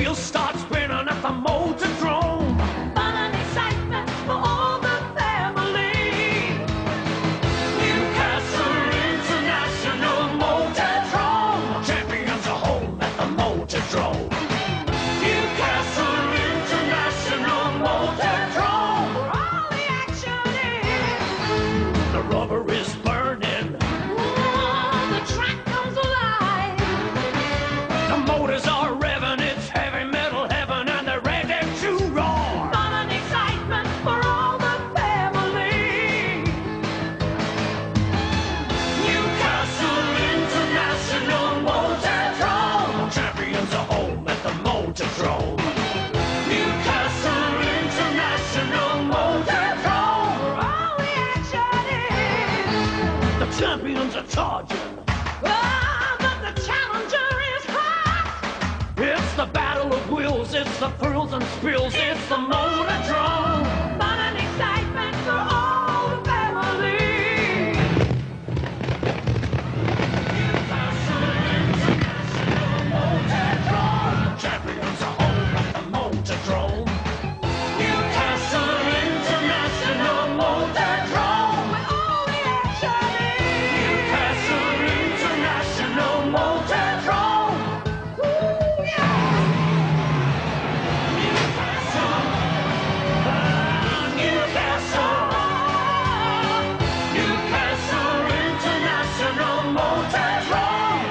wheels start spinning at the Motordrome. Fun and excitement for all the family. Newcastle International Motordrome. Champions are home at the Motordrome. Newcastle International Motordrome. Where all the action is. The rubber is burning. The track comes alive. The motors are revving. It's heavy metal heaven, and they're ready to roar. Fun and excitement for all the family. Newcastle International Motordrome. Champions are home at the Motordrome. Newcastle International Motordrome. Where all the action is. The champions are charging. But the challenger is hot. It's the battle of wills. It's the thrills and spills. It's the Motordrome. Fun and excitement for all the family. Newcastle International Motordrome. Champions are home at the Motordrome. Newcastle International Motordrome. Where all the action is. Newcastle International Motordrome. Ooh, yeah. Newcastle. Newcastle International Motordrome.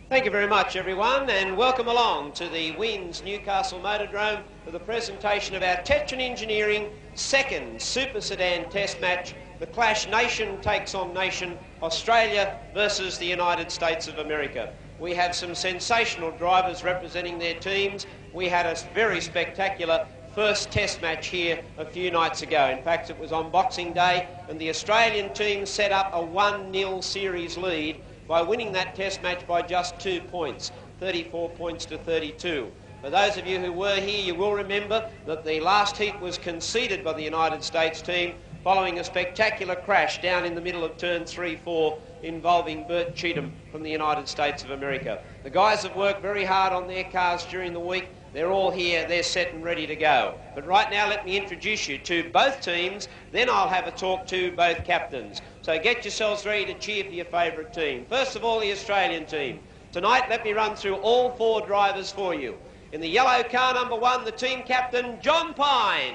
Thank you very much, everyone, and welcome along to the Winds Newcastle Motordrome for the presentation of our Tetron Engineering second Super Sedan Test match. The clash, nation takes on nation, Australia versus the United States of America. We have some sensational drivers representing their teams. We had a very spectacular first test match here a few nights ago. In fact, it was on Boxing Day, and the Australian team set up a 1-0 series lead by winning that test match by just 2 points, 34 points to 32. For those of you who were here, you will remember that the last heat was conceded by the United States team following a spectacular crash down in the middle of turn 3-4 involving Bert Cheatham from the United States of America. The guys have worked very hard on their cars during the week. They're all here, they're set and ready to go. But right now, let me introduce you to both teams, then I'll have a talk to both captains. So get yourselves ready to cheer for your favourite team. First of all, the Australian team. Tonight, let me run through all 4 drivers for you. In the yellow car number 1, the team captain, John Pine.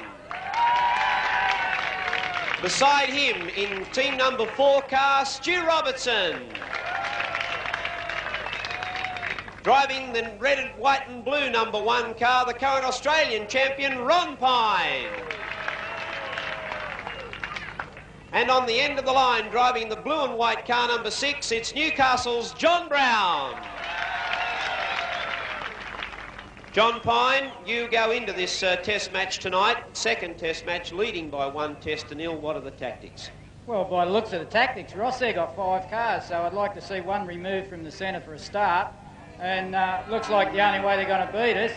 Beside him, in team number 4 car, Stu Robertson. Driving the red, white and blue number 1 car, the current Australian champion, Ron Pine. And on the end of the line, driving the blue and white car number 6, it's Newcastle's John Brown. John Pine, you go into this test match tonight, second test match, leading by 1 test to 0. What are the tactics? Well, by the looks of the tactics, Ross there got 5 cars, so I'd like to see 1 removed from the centre for a start. And looks like the only way they're going to beat us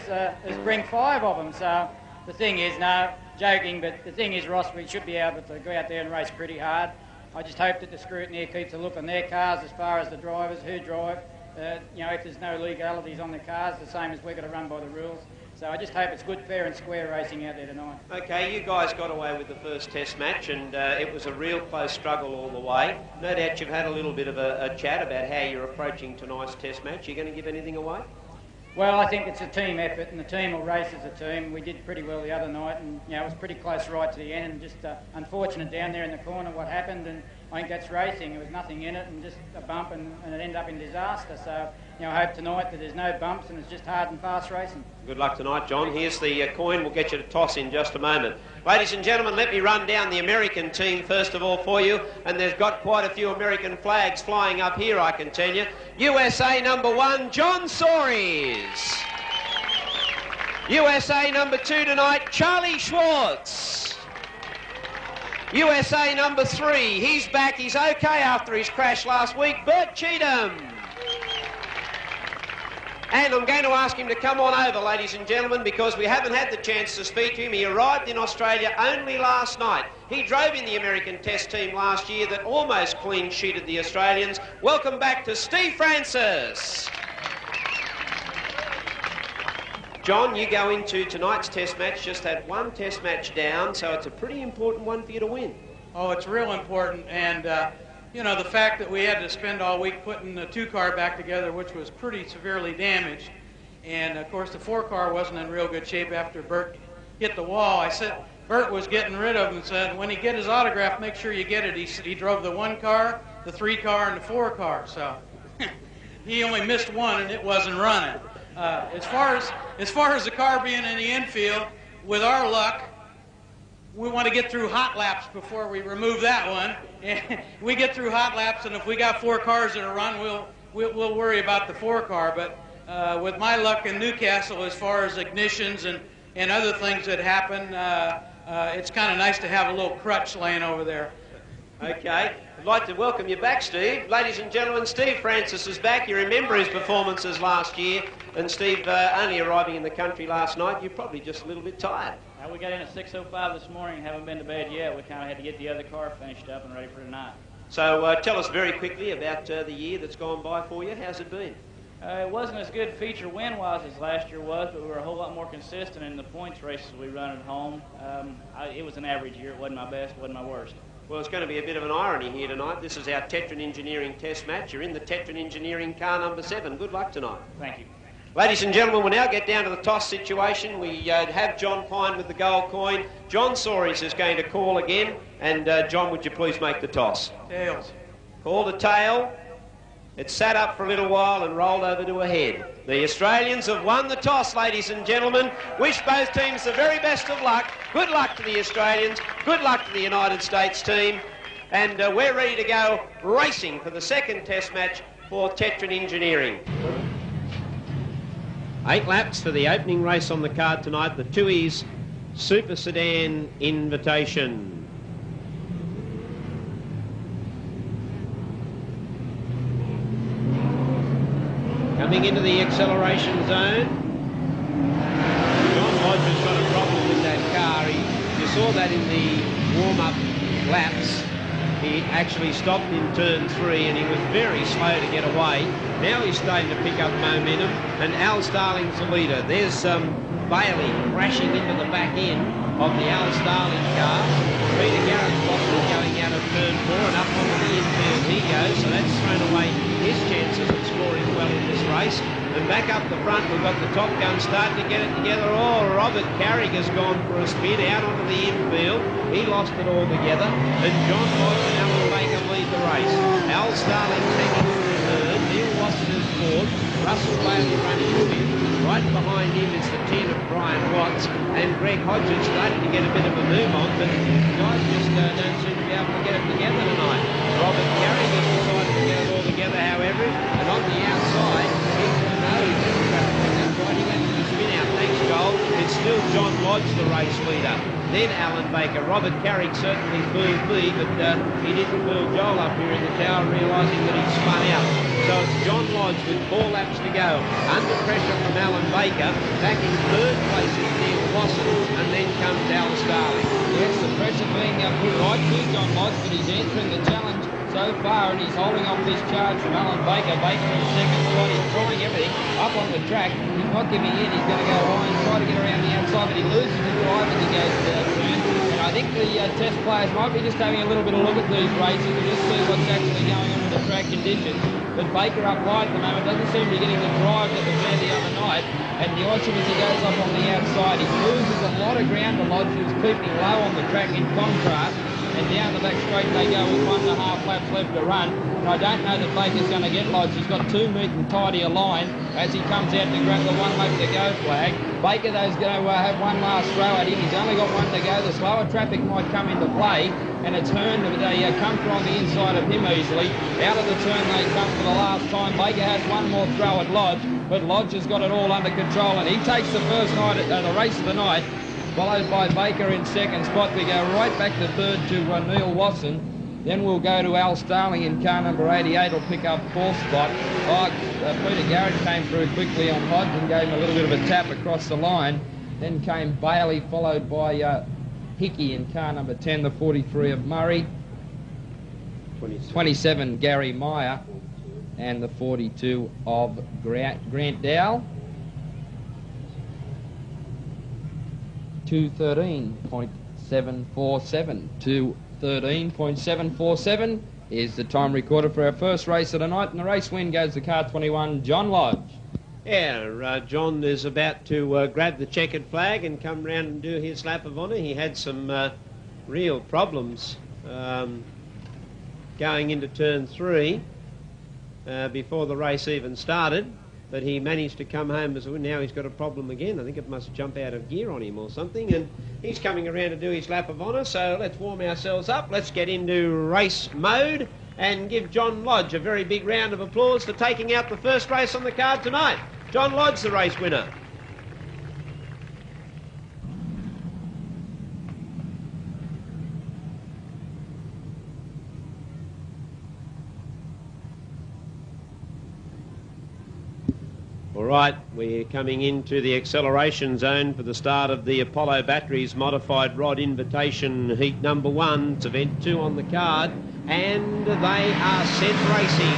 is bring 5 of them. So the thing is, no, joking, but the thing is, Ross, we should be able to go out there and race pretty hard. I just hope that the scrutineer keeps a look on their cars as far as the drivers who drive. You know, if there's no legalities on the cars, the same as we're going to run by the rules. So I just hope it's good, fair and square racing out there tonight. OK, you guys got away with the first test match, and it was a real close struggle all the way. No doubt you've had a little bit of a chat about how you're approaching tonight's test match. Are you going to give anything away? Well, I think it's a team effort, and the team will race as a team. We did pretty well the other night, and you know, it was pretty close right to the end, and just unfortunate down there in the corner what happened, and I think that's racing. There was nothing in it, and just a bump, and it ended up in disaster. So, you know, I hope tonight that there's no bumps and it's just hard and fast racing. Good luck tonight, John. Here's the coin. We'll get you to toss in just a moment. Ladies and gentlemen, let me run down the American team first of all for you, and there's got quite a few American flags flying up here, I can tell you. USA number 1, John Soares. USA number 2 tonight, Charlie Schwartz. USA number 3, he's back, he's okay after his crash last week, Bert Cheatham. And I'm going to ask him to come on over, ladies and gentlemen, because we haven't had the chance to speak to him. He arrived in Australia only last night. He drove in the American Test team last year that almost clean-sheeted the Australians. Welcome back to Steve Francis. John, you go into tonight's Test match, just had one Test match down, so it's a pretty important one for you to win. Oh, it's real important, and you know, the fact that we had to spend all week putting the 2-car back together, which was pretty severely damaged, and of course the 4-car wasn't in real good shape after Bert hit the wall. I said Bert was getting rid of him and said, when he get his autograph, make sure you get it. He drove the 1-car, the 3-car, and the 4-car, so he only missed one, and it wasn't running. As far as the car being in the infield, with our luck, we want to get through hot laps before we remove that one. And we get through hot laps, and if we got 4 cars that are run, we'll worry about the 4-car. But with my luck in Newcastle, as far as ignitions and other things that happen, it's kind of nice to have a little crutch laying over there. Okay. I'd like to welcome you back, Steve. Ladies and gentlemen, Steve Francis is back. You remember his performances last year, and Steve only arriving in the country last night. You're probably just a little bit tired. We got in at 6:05 this morning, haven't been to bed yet. We kind of had to get the other car finished up and ready for tonight. So tell us very quickly about the year that's gone by for you. How's it been? It wasn't as good feature win-wise as last year was, but we were a whole lot more consistent in the points races we run at home. It was an average year. It wasn't my best, it wasn't my worst. Well, it's going to be a bit of an irony here tonight. This is our Tetron Engineering Test match. You're in the Tetron Engineering car number 7. Good luck tonight. Thank you. Ladies and gentlemen, we'll now get down to the toss situation. We have John Pine with the gold coin. John Soares is going to call again. And John, would you please make the toss? Tails. Called a tail. It sat up for a little while and rolled over to a head. The Australians have won the toss, ladies and gentlemen. Wish both teams the very best of luck. Good luck to the Australians. Good luck to the United States team. And we're ready to go racing for the second Test match for Tetron Engineering. 8 laps for the opening race on the card tonight, the Tooheys Super Sedan Invitation. Coming into the acceleration zone. John Lodge has got a problem with that car. You saw that in the warm-up laps. He actually stopped in turn 3 and he was very slow to get away. Now he's starting to pick up momentum, and Al Starling's the leader. There's Bailey crashing into the back end of the Al Starling car. Peter Garrett's going out of turn 4 and up onto the infield he goes, so that's thrown away his chances of scoring well in this race. And back up the front, we've got the Top Gun starting to get it together. Oh, Robert Carrick has gone for a spin out onto the infield. He lost it all together. And John Lodge and Alan Baker lead the race. Al Starling's hanging in the third. Neil Watson is fourth. Russell Bailey running fifth. Right behind him is the 10 of Brian Watts. And Greg Hodges starting to get a bit of a move on, but guys just don't seem to be able to get it together tonight. Robert Carrick has decided to get it all together, however. And on the outside, he went to the spin out. Thanks, Joel. It's still John Lodge, the race leader. Then Alan Baker. Robert Carrick certainly fooled me, but he didn't fool Joel up here in the tower, realising that he'd spun out. So it's John Lodge with 4 laps to go. Under pressure from Alan Baker. Back in third place is Neil Watson, and then comes Al Starling. Yes, the pressure being put right to John Lodge, but he's answering the challenge so far, and he's holding off this charge from Alan Baker. Baker in second spot. He's trying everything up on the track. He's not giving in. He's going to go high and try to get around the outside, but he loses the drive as he goes third turn. And I think the test players might be just having a little bit of a look at these races and just see what's actually going on with the track conditions. But Baker up wide at the moment doesn't seem to be getting the drive that was there the other night. And the Osham, as he goes up on the outside, he loses a lot of ground to Lodge, who's keeping low on the track in contrast. And down the back straight they go with 1.5 laps left to run. And I don't know that Baker's going to get Lodge. He's got 2 metre and tidier line as he comes out to grab the 1 lap to go flag. Baker, though, is going to have one last throw at him. He's only got 1 to go. The slower traffic might come into play. And it's Hearn, they come from on the inside of him easily. Out of the turn they come for the last time. Baker has 1 more throw at Lodge, but Lodge has got it all under control. And he takes the first night at the race of the night, followed by Baker in second spot. We go right back to third to Neil Watson. Then we'll go to Al Starling in car number 88. Will pick up 4th spot. Peter Garrett came through quickly on Hodge and gave him a little bit of a tap across the line. Then came Bailey, followed by Hickey in car number 10, the 43 of Murray. 27 Gary Meyer, and the 42 of Grant Dowell. 2:13.747. 2:13.747 is the time recorded for our first race of the night, and the race win goes to car 21, John Lodge. Yeah, John is about to grab the checkered flag and come round and do his lap of honour. He had some real problems going into turn 3 before the race even started, but he managed to come home. Now he's got a problem again. I think it must jump out of gear on him or something, and he's coming around to do his lap of honour. So let's warm ourselves up. Let's get into race mode and give John Lodge a very big round of applause for taking out the first race on the card tonight. John Lodge, the race winner. All right, we're coming into the acceleration zone for the start of the Apollo Batteries Modified Rod Invitation Heat number 1. It's event 2 on the card, and they are set racing.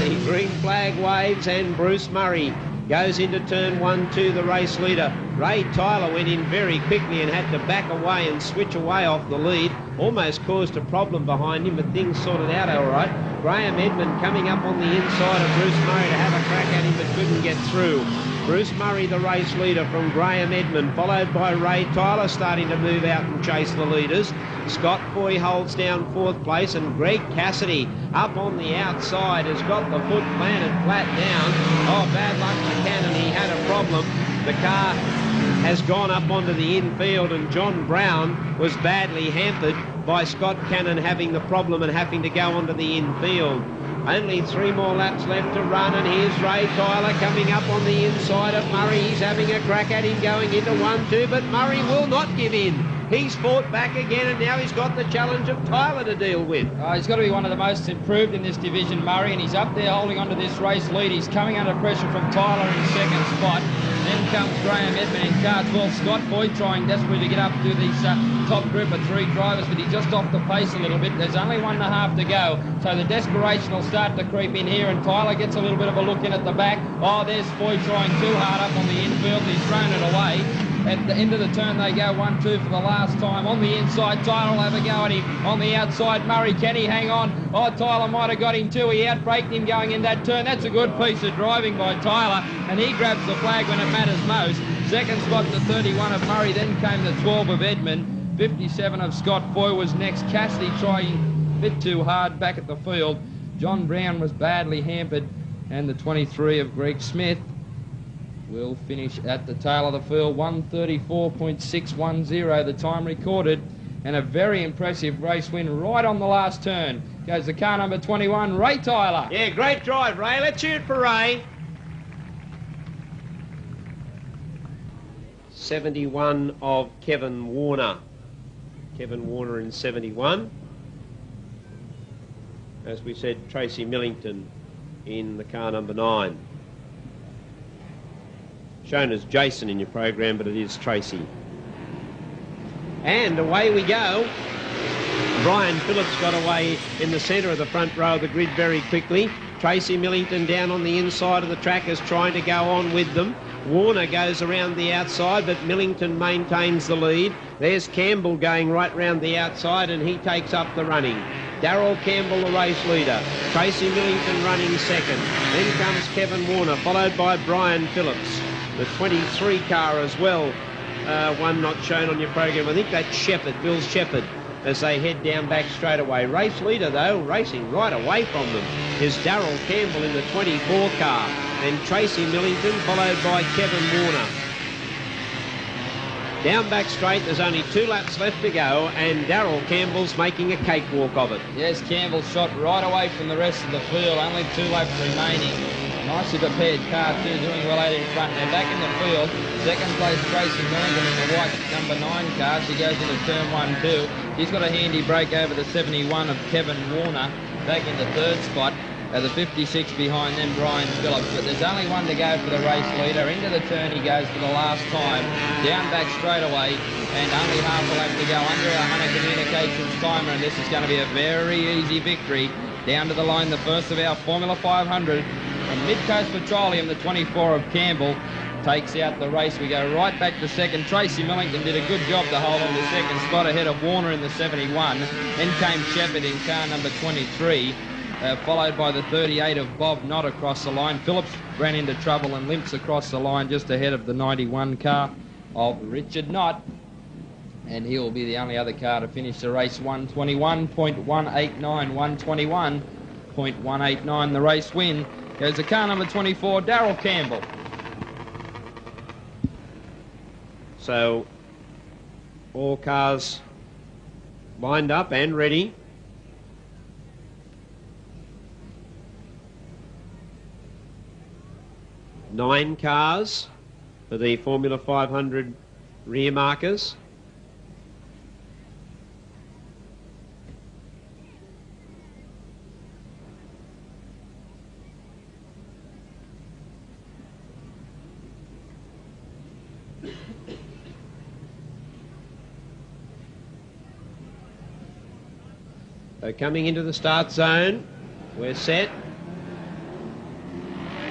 The green flag waves, and Bruce Murray goes into turn 1-2, the race leader. Ray Tyler went in very quickly and had to back away and switch away off the lead. Almost caused a problem behind him, but things sorted out all right. Graham Edmund coming up on the inside of Bruce Murray to have a crack at him, but couldn't get through. Bruce Murray, the race leader, from Graham Edmund, followed by Ray Tyler, starting to move out and chase the leaders. Scott Foy holds down 4th place, and Greg Cassidy up on the outside has got the foot planted flat down. Oh, bad luck for Cannon. He had a problem. The car has gone up onto the infield, and John Brown was badly hampered by Scott Cannon having the problem and having to go onto the infield. Only 3 more laps left to run, and here's Ray Tyler coming up on the inside of Murray. He's having a crack at him going into 1-2, but Murray will not give in. He's fought back again, and now he's got the challenge of Tyler to deal with. He's got to be one of the most improved in this division, Murray, and he's up there holding on to this race lead. He's coming under pressure from Tyler in 2nd spot. Then comes Graham Edmund in car 12. Scott Foy trying desperately to get up to this top group of 3 drivers, but he's just off the pace a little bit. There's only 1.5 to go, so the desperation will start to creep in here, and Tyler gets a little bit of a look in at the back. Oh, there's Foy trying too hard up on the infield. He's thrown it away. At the end of the turn, they go 1-2 for the last time. On the inside, Tyler will have a go at him. On the outside, Murray, can he hang on? Oh, Tyler might have got him too. He outbraked him going in that turn. That's a good piece of driving by Tyler, and he grabs the flag when it matters most. 2nd spot, the 31 of Murray. Then came the 12 of Edmund. 57 of Scott Foy was next. Cassidy trying a bit too hard back at the field. John Brown was badly hampered, and the 23 of Greg Smith will finish at the tail of the field. 1:34.610, the time recorded, and a very impressive race win right on the last turn. Goes the car number 21, Ray Tyler. Yeah, great drive, Ray. Let's hear it for Ray. 71 of Kevin Warner. Kevin Warner in 71. As we said, Tracy Millington in the car number 9. Shown as Jason in your program, but it is Tracy. And away we go. Brian Phillips got away in the centre of the front row of the grid very quickly. Tracy Millington down on the inside of the track is trying to go on with them. Warner goes around the outside, but Millington maintains the lead. There's Campbell going right round the outside, and he takes up the running. Darrell Campbell, the race leader. Tracy Millington running second. Then comes Kevin Warner, followed by Brian Phillips. The 23 car as well, one not shown on your program. I think that's Shepherd, Bill Shepherd, as they head down back straight away. Race leader, though, racing right away from them, is Darrell Campbell in the 24 car, and Tracy Millington, followed by Kevin Warner. Down back straight, there's only 2 laps left to go, and Darrell Campbell's making a cakewalk of it. Yes, Campbell shot right away from the rest of the field, only 2 laps remaining. Nicely prepared car too, doing well out in front. Now back in the field, second place Tracy Millington in the white number 9 car. She goes into turn 1-2. She's got a handy break over the 71 of Kevin Warner, back in the third spot. The 56 behind them, Brian Phillips. But there's only one to go for the race leader. Into the turn he goes for the last time. Down back straight away, and only half a lap to go under a Hunter Communications timer, and this is going to be a very easy victory. Down to the line, the first of our Formula 500 from Midcoast Petroleum, the 24 of Campbell, takes out the race. We go right back to second. Tracy Millington did a good job to hold on to second spot ahead of Warner in the 71. Then came Shepherd in car number 23. Followed by the 38 of Bob Knott across the line. Phillips ran into trouble and limps across the line just ahead of the 91 car of Richard Knott. And he will be the only other car to finish the race. 121.189, 121.189. The race win goes to car number 24, Darrell Campbell. So all cars lined up and ready. Nine cars for the Formula 500 rear markers. So coming into the start zone, we're set.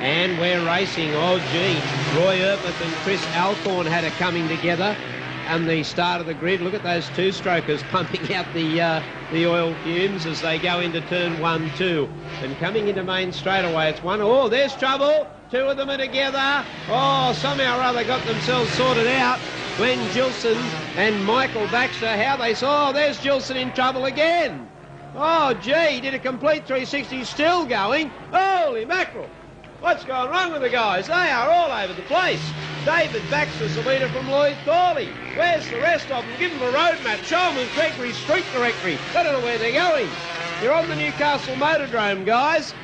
And we're racing. Oh, gee. Roy Earpeth and Chris Alcorn had it coming together and the start of the grid. Look at those two-strokers pumping out the oil fumes as they go into turn 1-2. And coming into main straightaway, it's one. Oh, there's trouble. Two of them are together. Oh, somehow or other got themselves sorted out. Glenn Gilson and Michael Baxter. How they saw. Oh, there's Gilson in trouble again. Oh, gee. He did a complete 360. Still going. Holy mackerel. What's going wrong with the guys? They are all over the place. David Baxter's the leader from Lloyd Thorley. Where's the rest of them? Give them a road map. Show them the Gregory Street Directory. I don't know where they're going. You're on the Newcastle Motordrome, guys.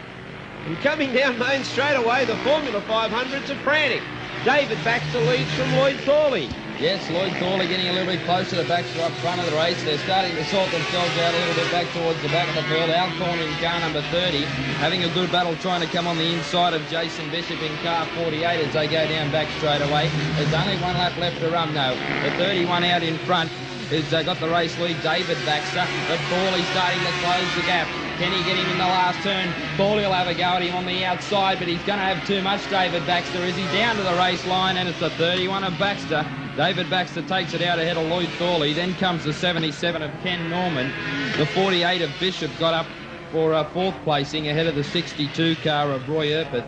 And coming down main straight away, the Formula 500s are frantic. David Baxter leads from Lloyd Thorley. Yes, Lloyd Thorley getting a little bit closer to Baxter up front of the race. They're starting to sort themselves out a little bit back towards the back of the field. Alcorn in car number 30, having a good battle trying to come on the inside of Jason Bishop in car 48 as they go down back straight away. There's only one lap left to run though. The 31 out in front has got the race lead, David Baxter, but Thorley starting to close the gap. Can he get him in the last turn? Thorley will have a go at him on the outside, but he's going to have too much, David Baxter. Is he down to the race line? And it's the 31 of Baxter. David Baxter takes it out ahead of Lloyd Thorley. Then comes the 77 of Ken Norman. The 48 of Bishop got up for fourth placing ahead of the 62 car of Roy Earpeth.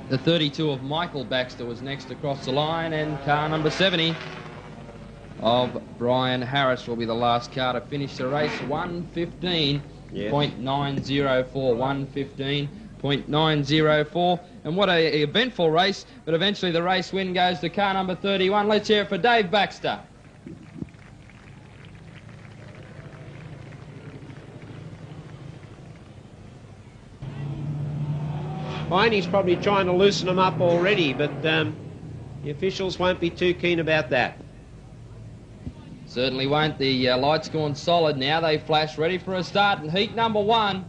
The 32 of Michael Baxter was next across the line, and car number 70 of Brian Harris will be the last car to finish the race. 1:15.904, 1:15.904. And what a eventful race, but eventually the race win goes to car number 31. Let's hear it for Dave Baxter. Fine, he's probably trying to loosen them up already, but the officials won't be too keen about that. Certainly won't. The lights gone solid now. They flash ready for a start in heat number 1.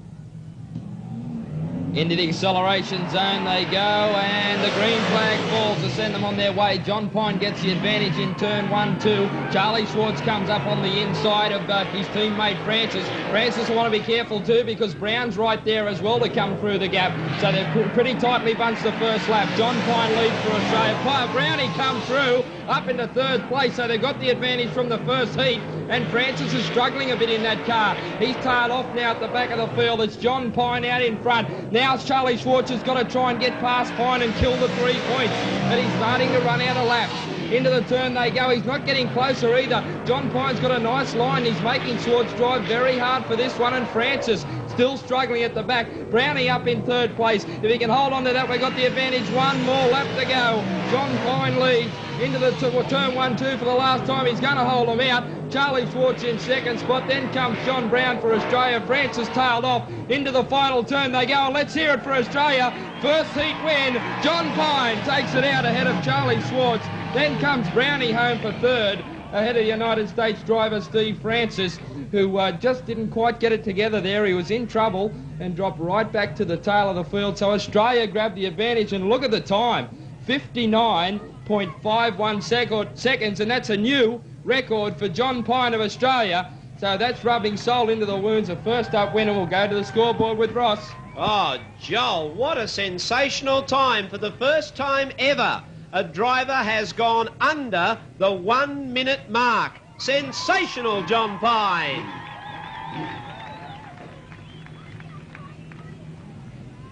Into the acceleration zone they go, and the green flag falls to send them on their way. John Pine gets the advantage in turn 1-2. Charlie Schwartz comes up on the inside of his teammate Francis. Francis will want to be careful too because Brown's right there as well to come through the gap. So they're pretty tightly bunched the first lap. John Pine leads for Australia. Brownie comes through up into third place, so they've got the advantage from the first heat. And Francis is struggling a bit in that car. He's tailed off now at the back of the field. It's John Pine out in front. Now Charlie Schwartz has got to try and get past Pine and kill the 3 points. But he's starting to run out of laps. Into the turn they go. He's not getting closer either. John Pine's got a nice line. He's making Schwartz drive very hard for this one. And Francis still struggling at the back. Brownie up in third place. If he can hold on to that, we've got the advantage. One more lap to go. John Pine leads into the turn 1-2 for the last time. He's going to hold them out. Charlie Schwartz in second spot. Then comes John Brown for Australia. Francis tailed off into the final turn. They go, and let's hear it for Australia. First heat win. John Pine takes it out ahead of Charlie Schwartz. Then comes Brownie home for third, ahead of United States driver Steve Francis, who just didn't quite get it together there. He was in trouble and dropped right back to the tail of the field. So Australia grabbed the advantage, and look at the time, 59.51 seconds, and that's a new record for John Pine of Australia. So that's rubbing salt into the wounds. The first up winner will go to the scoreboard with Ross. Oh, Joel, what a sensational time. For the first time ever, a driver has gone under the 1 minute mark. Sensational, John Pine.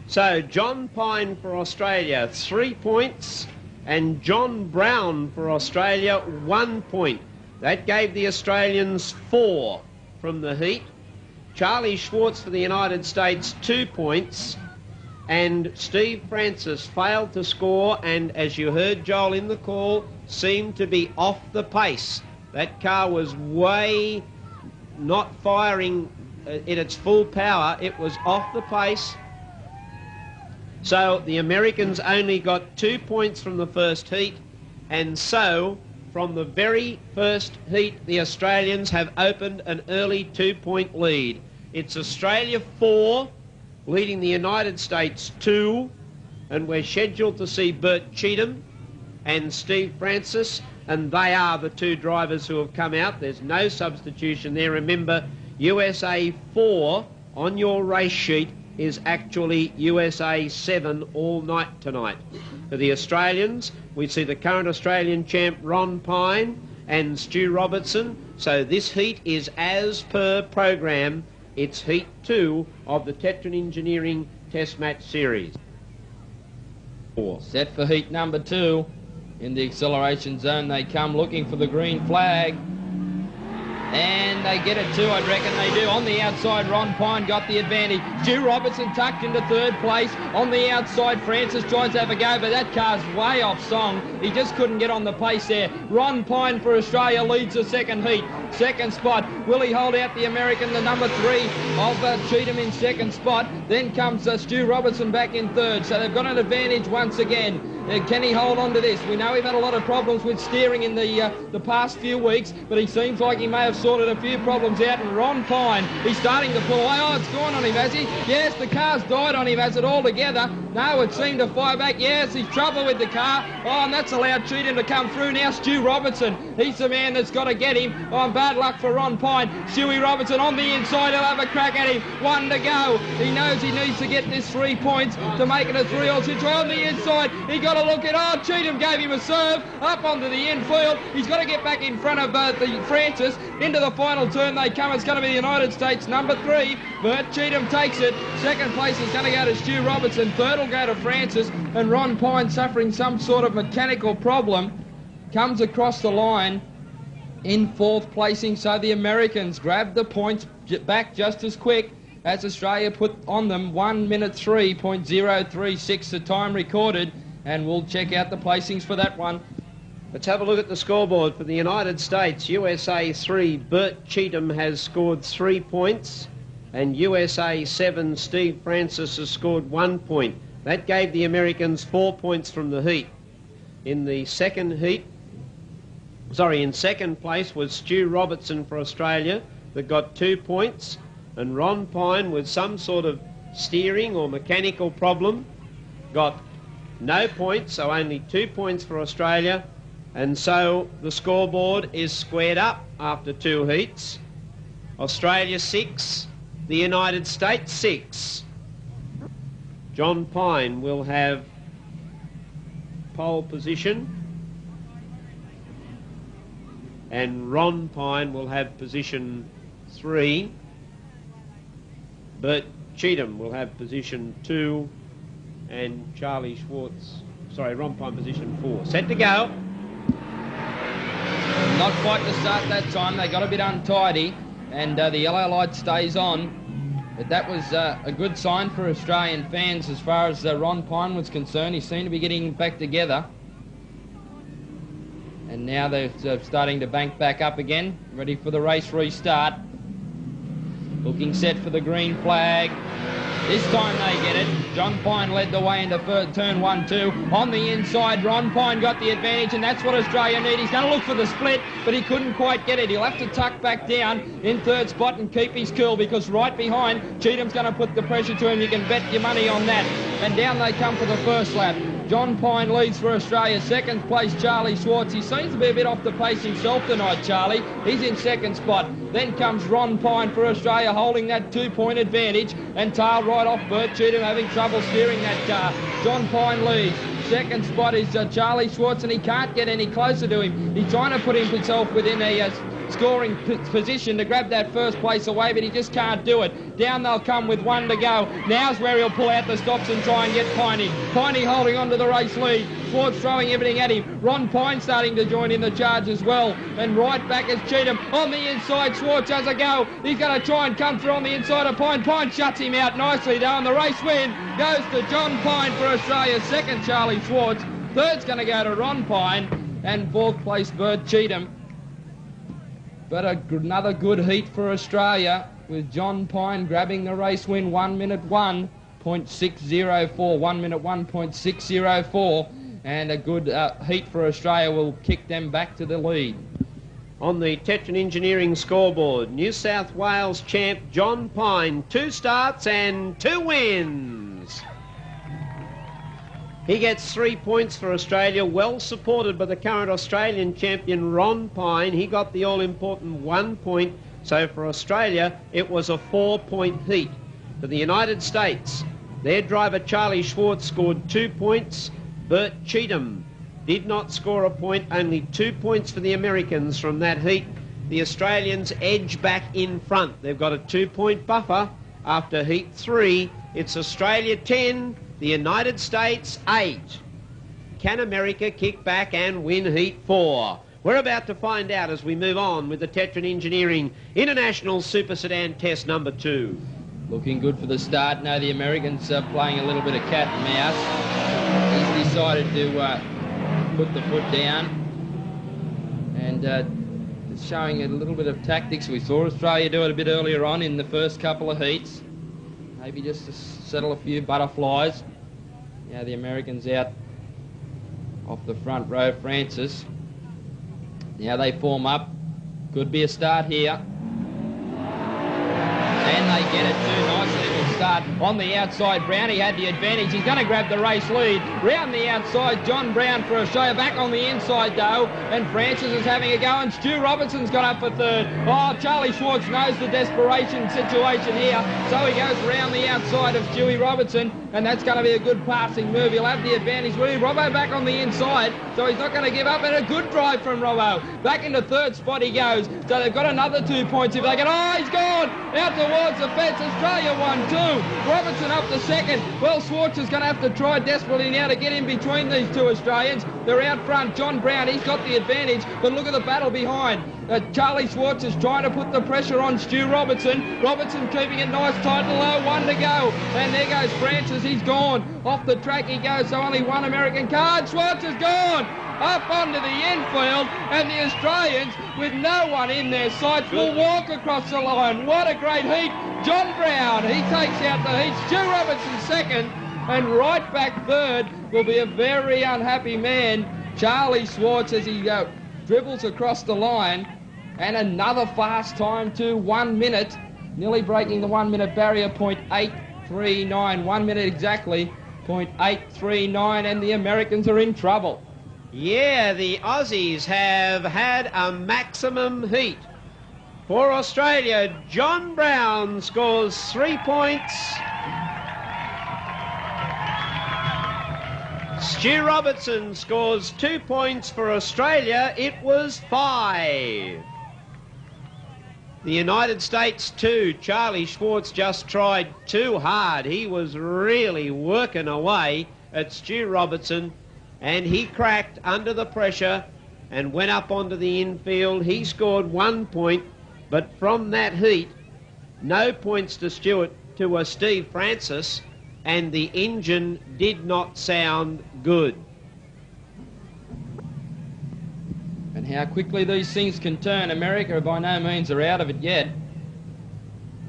So, John Pine for Australia, 3 points, and John Brown for Australia, 1 point. That gave the Australians 4 from the heat. Charlie Schwartz for the United States, 2 points. And Steve Francis failed to score, and as you heard, Joel, in the call, seemed to be off the pace. That car was way not firing in its full power. It was off the pace. So the Americans only got 2 points from the first heat, and so from the very first heat, the Australians have opened an early 2-point lead. It's Australia 4, leading the United States 2, and we're scheduled to see Bert Cheatham and Steve Francis, and they are the two drivers who have come out. There's no substitution there. Remember, USA 4 on your race sheet is actually USA 7 all night tonight. For the Australians, we see the current Australian champ Ron Pine and Stu Robertson. So this heat is as per program. It's heat 2 of the Tetron Engineering Test Match Series. Set for heat number 2. In the acceleration zone they come, looking for the green flag. And they get it too, I reckon they do. On the outside, Ron Pine got the advantage. Stu Robertson tucked into third place. On the outside, Francis tries to have a go, but that car's way off song. He just couldn't get on the pace there. Ron Pine for Australia leads the second heat. Second spot, will he hold out the American, the number 3 of Cheatham in second spot. Then comes Stu Robertson back in third. So they've got an advantage once again. Can he hold on to this? We know we've had a lot of problems with steering in the past few weeks, but he seems like he may have sorted a few problems out. And Ron Pine, he's starting to pull away. Oh, it's gone on him, has he? Yes, the car's died on him, has it altogether? No, it seemed to fire back. Yes, he's trouble with the car. Oh, and that's allowed Cheatham to come through. Now Stu Robertson, he's the man that's got to get him. Oh, bad luck for Ron Pine. Stewie Robertson on the inside, he'll have a crack at him. 1 to go. He knows he needs to get this 3 points to make it a 3-all situation. On the inside, he got to look at, oh, Cheatham gave him a serve up onto the infield. He's got to get back in front of the Francis. Into the final turn they come. It's going to be the United States number 3. Bert Cheatham takes it. Second place is going to go to Stu Robertson. Third will go to Francis. And Ron Pine, suffering some sort of mechanical problem, comes across the line in fourth placing. So the Americans grab the points back just as quick as Australia put on them. 1 minute 3.036 the time recorded, and we'll check out the placings for that one. Let's have a look at the scoreboard for the United States. USA 3, Bert Cheatham has scored 3 points, and USA 7, Steve Francis has scored 1 point. That gave the Americans 4 points from the heat. In the second heat, in second place was Stu Robertson for Australia that got 2 points, and Ron Pine, with some sort of steering or mechanical problem, got no points, so only 2 points for Australia. And so the scoreboard is squared up after 2 heats. Australia 6, the United States 6. John Pine will have pole position, and Ron Pine will have position 3. Bert Cheatham will have position 2, and Ron Pine position 4. Set to go. Not quite to start that time. They got a bit untidy, and the yellow light stays on. But that was a good sign for Australian fans as far as Ron Pine was concerned. He seemed to be getting back together. And now they're starting to bank back up again, ready for the race restart. Looking set for the green flag. This time they get it. John Pine led the way into turn 1-2. On the inside, Ron Pine got the advantage, and that's what Australia need. He's going to look for the split, but he couldn't quite get it. He'll have to tuck back down in third spot and keep his cool, because right behind, Cheatham's going to put the pressure to him. You can bet your money on that. And down they come for the first lap. John Pine leads for Australia. Second place, Charlie Schwartz. He seems to be a bit off the pace himself tonight, Charlie. He's in second spot. Then comes Ron Pine for Australia, holding that 2-point advantage, and tailed right off Bert Cheatham, having trouble steering that car. John Pine leads. Second spot is Charlie Schwartz, and he can't get any closer to him. He's trying to put himself within a scoring position to grab that first place away, but he just can't do it. Down they'll come with 1 to go. Now's where he'll pull out the stops and try and get Piney. Piney holding on to the race lead. Schwartz throwing everything at him. Ron Pine starting to join in the charge as well. And right back is Cheatham. On the inside, Schwartz has a go. He's going to try and come through on the inside of Pine. Pine shuts him out nicely though, and the race win goes to John Pine for Australia. Second, Charlie Schwartz. Third's going to go to Ron Pine. And fourth place, Bert Cheatham. But another good heat for Australia, with John Pine grabbing the race win. 1 minute 1.604. 1 minute 1.604. And a good heat for Australia will kick them back to the lead. On the Tetron Engineering scoreboard, New South Wales champ John Pine, 2 starts and 2 wins. He gets 3 points for Australia, well supported by the current Australian champion Ron Pine. He got the all-important 1 point, so for Australia it was a 4-point heat. For the United States, their driver Charlie Schwartz scored 2 points. Bert Cheatham did not score a point, only 2 points for the Americans from that heat. The Australians edge back in front. They've got a 2-point buffer after heat 3. It's Australia 10, the United States 8. Can America kick back and win heat 4? We're about to find out as we move on with the Tetron Engineering International Super Sedan Test number 2. Looking good for the start. Now the Americans are playing a little bit of cat and mouse. He's decided to put the foot down, and showing a little bit of tactics. We saw Australia do it a bit earlier on in the first couple of heats. Maybe just to settle a few butterflies. Now the Americans out off the front row, Francis. Now they form up. Could be a start here. And they get it too. Nice little start. On the outside, Brown, he had the advantage. He's going to grab the race lead. Round the outside, John Brown for Australia. Back on the inside, though. And Francis is having a go. And Stu Robertson's gone up for third. Oh, Charlie Schwartz knows the desperation situation here. So he goes round the outside of Stewie Robertson. And that's going to be a good passing move. He'll have the advantage. Robbo back on the inside. So he's not going to give up. And a good drive from Robbo. Back into third spot he goes. So they've got another 2 points if they can. Oh, he's gone. Out towards the fence. Australia 1-2. Robertson up to second. Well, Schwartz is going to have to try desperately now to get in between these 2 Australians. They're out front. John Brown, he's got the advantage. But look at the battle behind. Charlie Schwartz is trying to put the pressure on Stu Robertson. Robertson keeping it nice, tight and low. 1 to go. And there goes Francis. He's gone. Off the track he goes. So only 1 American car. Schwartz is gone. Up onto the infield, and the Australians, with no one in their sights, will walk across the line. What a great heat. John Brown, he takes out the heat. Stu Robertson second, and right back third will be a very unhappy man, Charlie Schwartz, as he dribbles across the line. And another fast time to 1 minute, nearly breaking the 1 minute barrier, 0.839. 1 minute exactly, 0.839, and the Americans are in trouble. Yeah, the Aussies have had a maximum heat. For Australia, John Brown scores 3 points. Stu Robertson scores 2 points. For Australia, it was 5. The United States 2. Charlie Schwartz just tried too hard. He was really working away at Stu Robertson, and he cracked under the pressure and went up onto the infield. He scored 1 point, but from that heat, no points to Steve Francis, and the engine did not sound good. how quickly these things can turn. America by no means are out of it yet.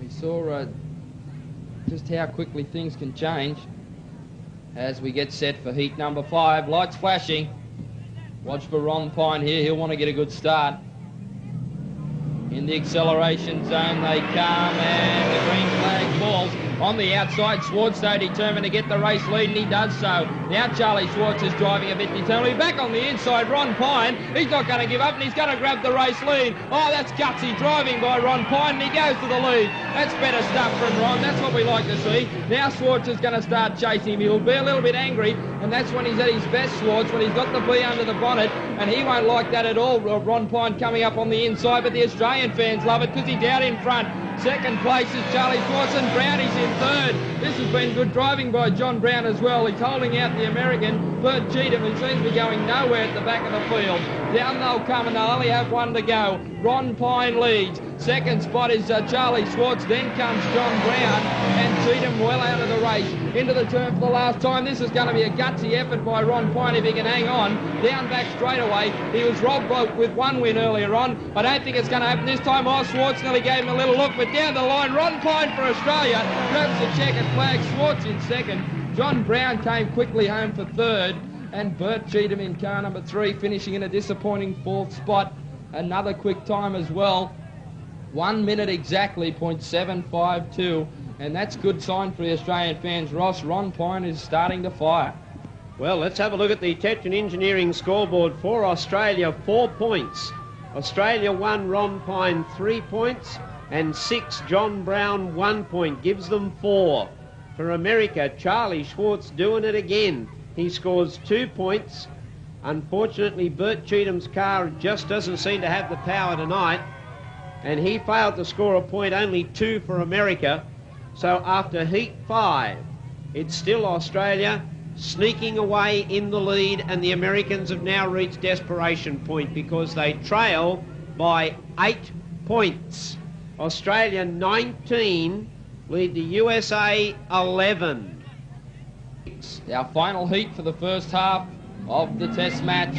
We saw just how quickly things can change as we get set for heat number 5. Lights flashing. Watch for Ron Pine here. He'll want to get a good start. In the acceleration zone they come, and the green flag falls. On the outside, Schwartz, though, determined to get the race lead, and he does so. Now Charlie Schwartz is driving a bit determinedly. Back on the inside, Ron Pine. He's not going to give up, and he's going to grab the race lead. Oh, that's gutsy driving by Ron Pine, and he goes to the lead. That's better stuff from Ron. That's what we like to see. Now Schwartz is going to start chasing him. He'll be a little bit angry, and that's when he's at his best, Schwartz, when he's got the bee under the bonnet, and he won't like that at all. Ron Pine coming up on the inside, but the Australian fans love it because he's out in front. Second place is Charlie Schwartz, and Brown is in third. This has been good driving by John Brown as well. He's holding out the American, Bert Cheatham, who seems to be going nowhere at the back of the field. Down they'll come, and they'll only have one to go. Ron Pine leads. Second spot is Charlie Schwartz. Then comes John Brown, and Cheatham well out of the race. Into the turn for the last time. This is going to be a gutsy effort by Ron Pine if he can hang on. Down back straight away. He was robbed with one win earlier on. I don't think it's going to happen this time. Oh, Schwartz nearly gave him a little look, but down the line, Ron Pine for Australia grabs the checkered flag. Schwartz in second. John Brown came quickly home for third, and Bert Cheatham in car number 3 finishing in a disappointing 4th spot. Another quick time as well. 1 minute exactly, .752, and that's good sign for the Australian fans. Ross, Ron Pine is starting to fire. Well, let's have a look at the Tetron Engineering scoreboard for Australia. 4 points. Australia 1, Ron Pine 3 points, and 6, John Brown 1 point. Gives them 4. For America, Charlie Schwartz doing it again. He scores 2 points. Unfortunately, Bert Cheatham's car just doesn't seem to have the power tonight, and he failed to score a point, only 2 for America. So after heat 5, it's still Australia sneaking away in the lead, and the Americans have now reached desperation point because they trail by 8 points. Australia 19 lead the USA 11. Our final heat for the first half of the test match.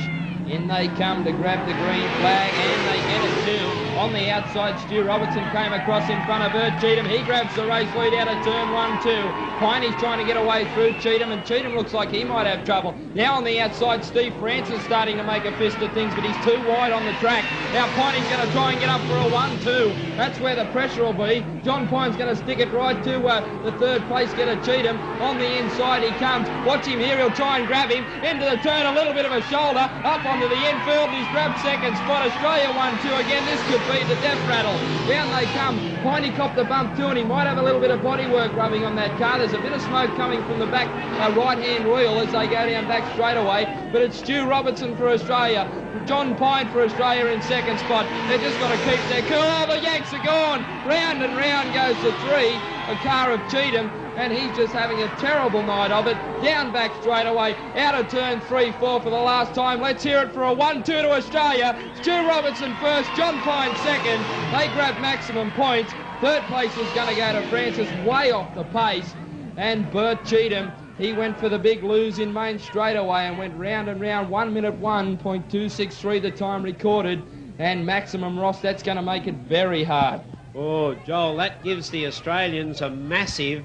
In they come to grab the green flag, and they get it too. On the outside, Stu Robertson came across in front of Bert Cheatham. He grabs the race lead out of turn 1-2. Piney's trying to get away through Cheatham, and Cheatham looks like he might have trouble. Now on the outside, Steve Francis starting to make a fist of things, but he's too wide on the track. Now Piney's going to try and get up for a 1-2. That's where the pressure will be. John Pine's going to stick it right to the third place getter Cheatham. On the inside he comes. Watch him here. He'll try and grab him. Into the turn, a little bit of a shoulder. Up onto the infield. He's grabbed second spot. Australia 1-2 again. This could be the death rattle. Down they come. Piney copped the bump too, and he might have a little bit of bodywork rubbing on that car. There's a bit of smoke coming from the back right-hand wheel as they go down back straight away. But it's Stu Robertson for Australia. John Pine for Australia in second spot. They've just got to keep their cool. Oh, the Yanks are gone. Round and round goes the 3. A car of Cheatham, and he's just having a terrible night of it. Down back straight away, out of turn 3-4 for the last time. Let's hear it for a 1-2 to Australia. Stu Robertson first, John Pine second. They grab maximum points. Third place is going to go to Francis, way off the pace. And Bert Cheatham, he went for the big lose in main straight away and went round and round. 1 minute 1.263 the time recorded. And maximum, Ross, that's going to make it very hard. Oh, Joel, that gives the Australians a massive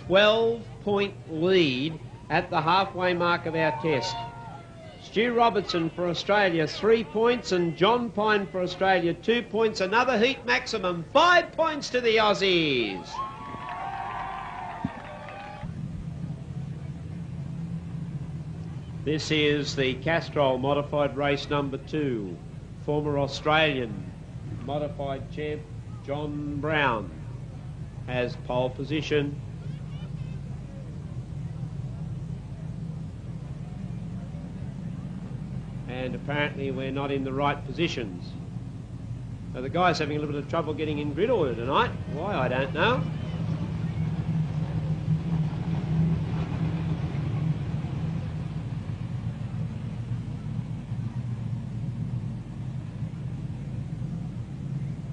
12-point lead at the halfway mark of our test. Stu Robertson for Australia 3 points, and John Pine for Australia 2 points. Another heat maximum, 5 points to the Aussies. This is the Castrol modified race number 2. Former Australian modified champ John Brown has pole position. And apparently we're not in the right positions. Now the guy's having a little bit of trouble getting in grid order tonight. Why, I don't know.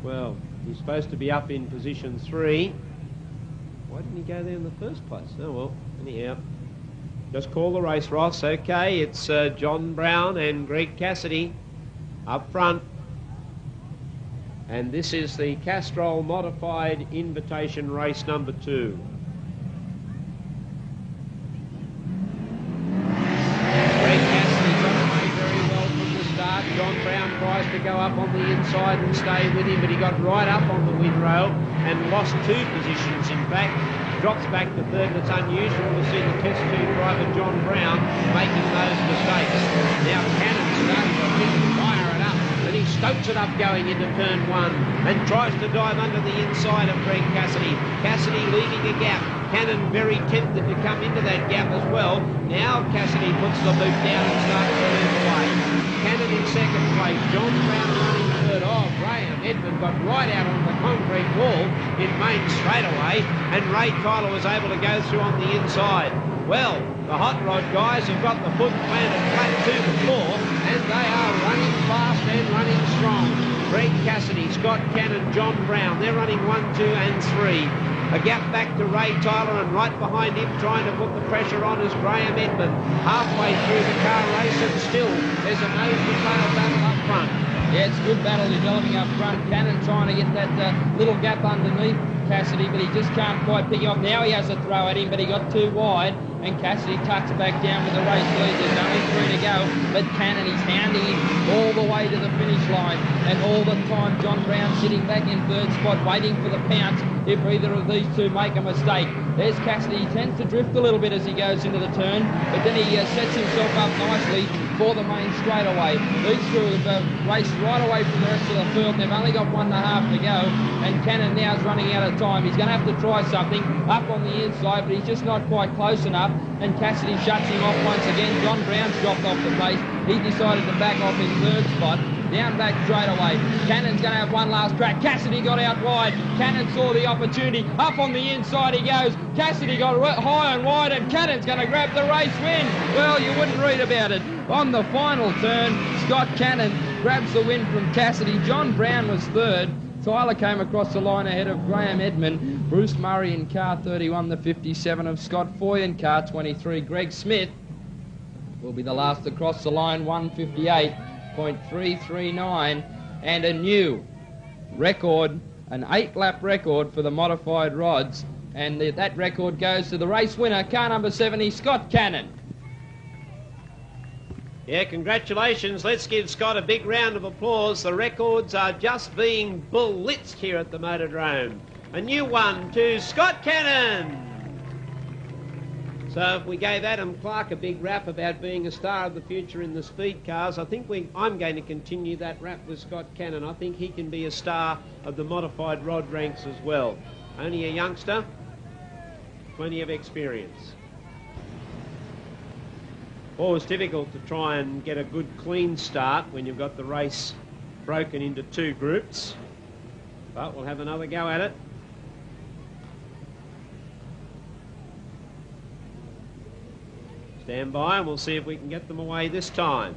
Well, he's supposed to be up in position 3. Why didn't he go there in the first place? Oh well, anyhow. Just call the race, Ross. Okay, it's John Brown and Greg Cassidy up front. And this is the Castrol Modified Invitation Race number 2. Greg Cassidy got away very well from the start. John Brown tries to go up on the inside and stay with him, but he got right up on the windrow and lost 2 positions in fact. Drops back to third, and it's unusual to see the Test 2 driver John Brown making those mistakes. Now Cannon starting to really fire it up, and he stokes it up going into turn 1 and tries to dive under the inside of Greg Cassidy. Cassidy leaving a gap. Cannon very tempted to come into that gap as well. Now Cassidy puts the boot down and starts to move away. Cannon in second place. John Brown running third. Oh, Graham Edmund got right out on the concrete wall in main straightaway, and Ray Tyler was able to go through on the inside. Well, the hot rod guys have got the foot planted flat to the floor, and they are running fast and running strong. Greg Cassidy, Scott Cannon, John Brown, they're running 1, 2 and 3. A gap back to Ray Tyler, and right behind him trying to put the pressure on is Graham Edmund. Halfway through the car race, and still there's a nose-to-tail battle up front. Yeah, it's a good battle developing up front. Cannon trying to get that little gap underneath Cassidy, but he just can't quite pick it up. Now he has a throw at him, but he got too wide, and Cassidy tucks back down with the race lead. There's only 3 to go, but Cannon is hounding him all the way to the finish line, and all the time John Brown sitting back in third spot waiting for the pounce if either of these two make a mistake. There's Cassidy. He tends to drift a little bit as he goes into the turn, but then he sets himself up nicely for the main straightaway. These two have raced right away from the rest of the field. They've only got 1.5 to go, and Cannon now is running out of time. He's going to have to try something up on the inside, but he's just not quite close enough, and Cassidy shuts him off once again. John Brown's dropped off the pace. He decided to back off in third spot. Down back straight away. Cannon's going to have one last crack. Cassidy got out wide. Cannon saw the opportunity. Up on the inside he goes. Cassidy got high and wide, and Cannon's going to grab the race win. Well, you wouldn't read about it. On the final turn, Scott Cannon grabs the win from Cassidy. John Brown was third. Tyler came across the line ahead of Graham Edmund. Bruce Murray in car 31, the 57 of Scott Foy in car 23. Greg Smith will be the last to cross the line, 158.339, and a new record, an 8-lap record for the modified rods, and that record goes to the race winner, car number 70, Scott Cannon. Yeah, congratulations. Let's give Scott a big round of applause. The records are just being blitzed here at the Motordrome. A new one to Scott Cannon. So if we gave Adam Clark a big rap about being a star of the future in the speed cars, I think I'm going to continue that rap with Scott Cannon. I think he can be a star of the modified rod ranks as well. Only a youngster, plenty of experience. Always difficult to try and get a good clean start when you've got the race broken into 2 groups, but we'll have another go at it. Stand by and we'll see if we can get them away this time.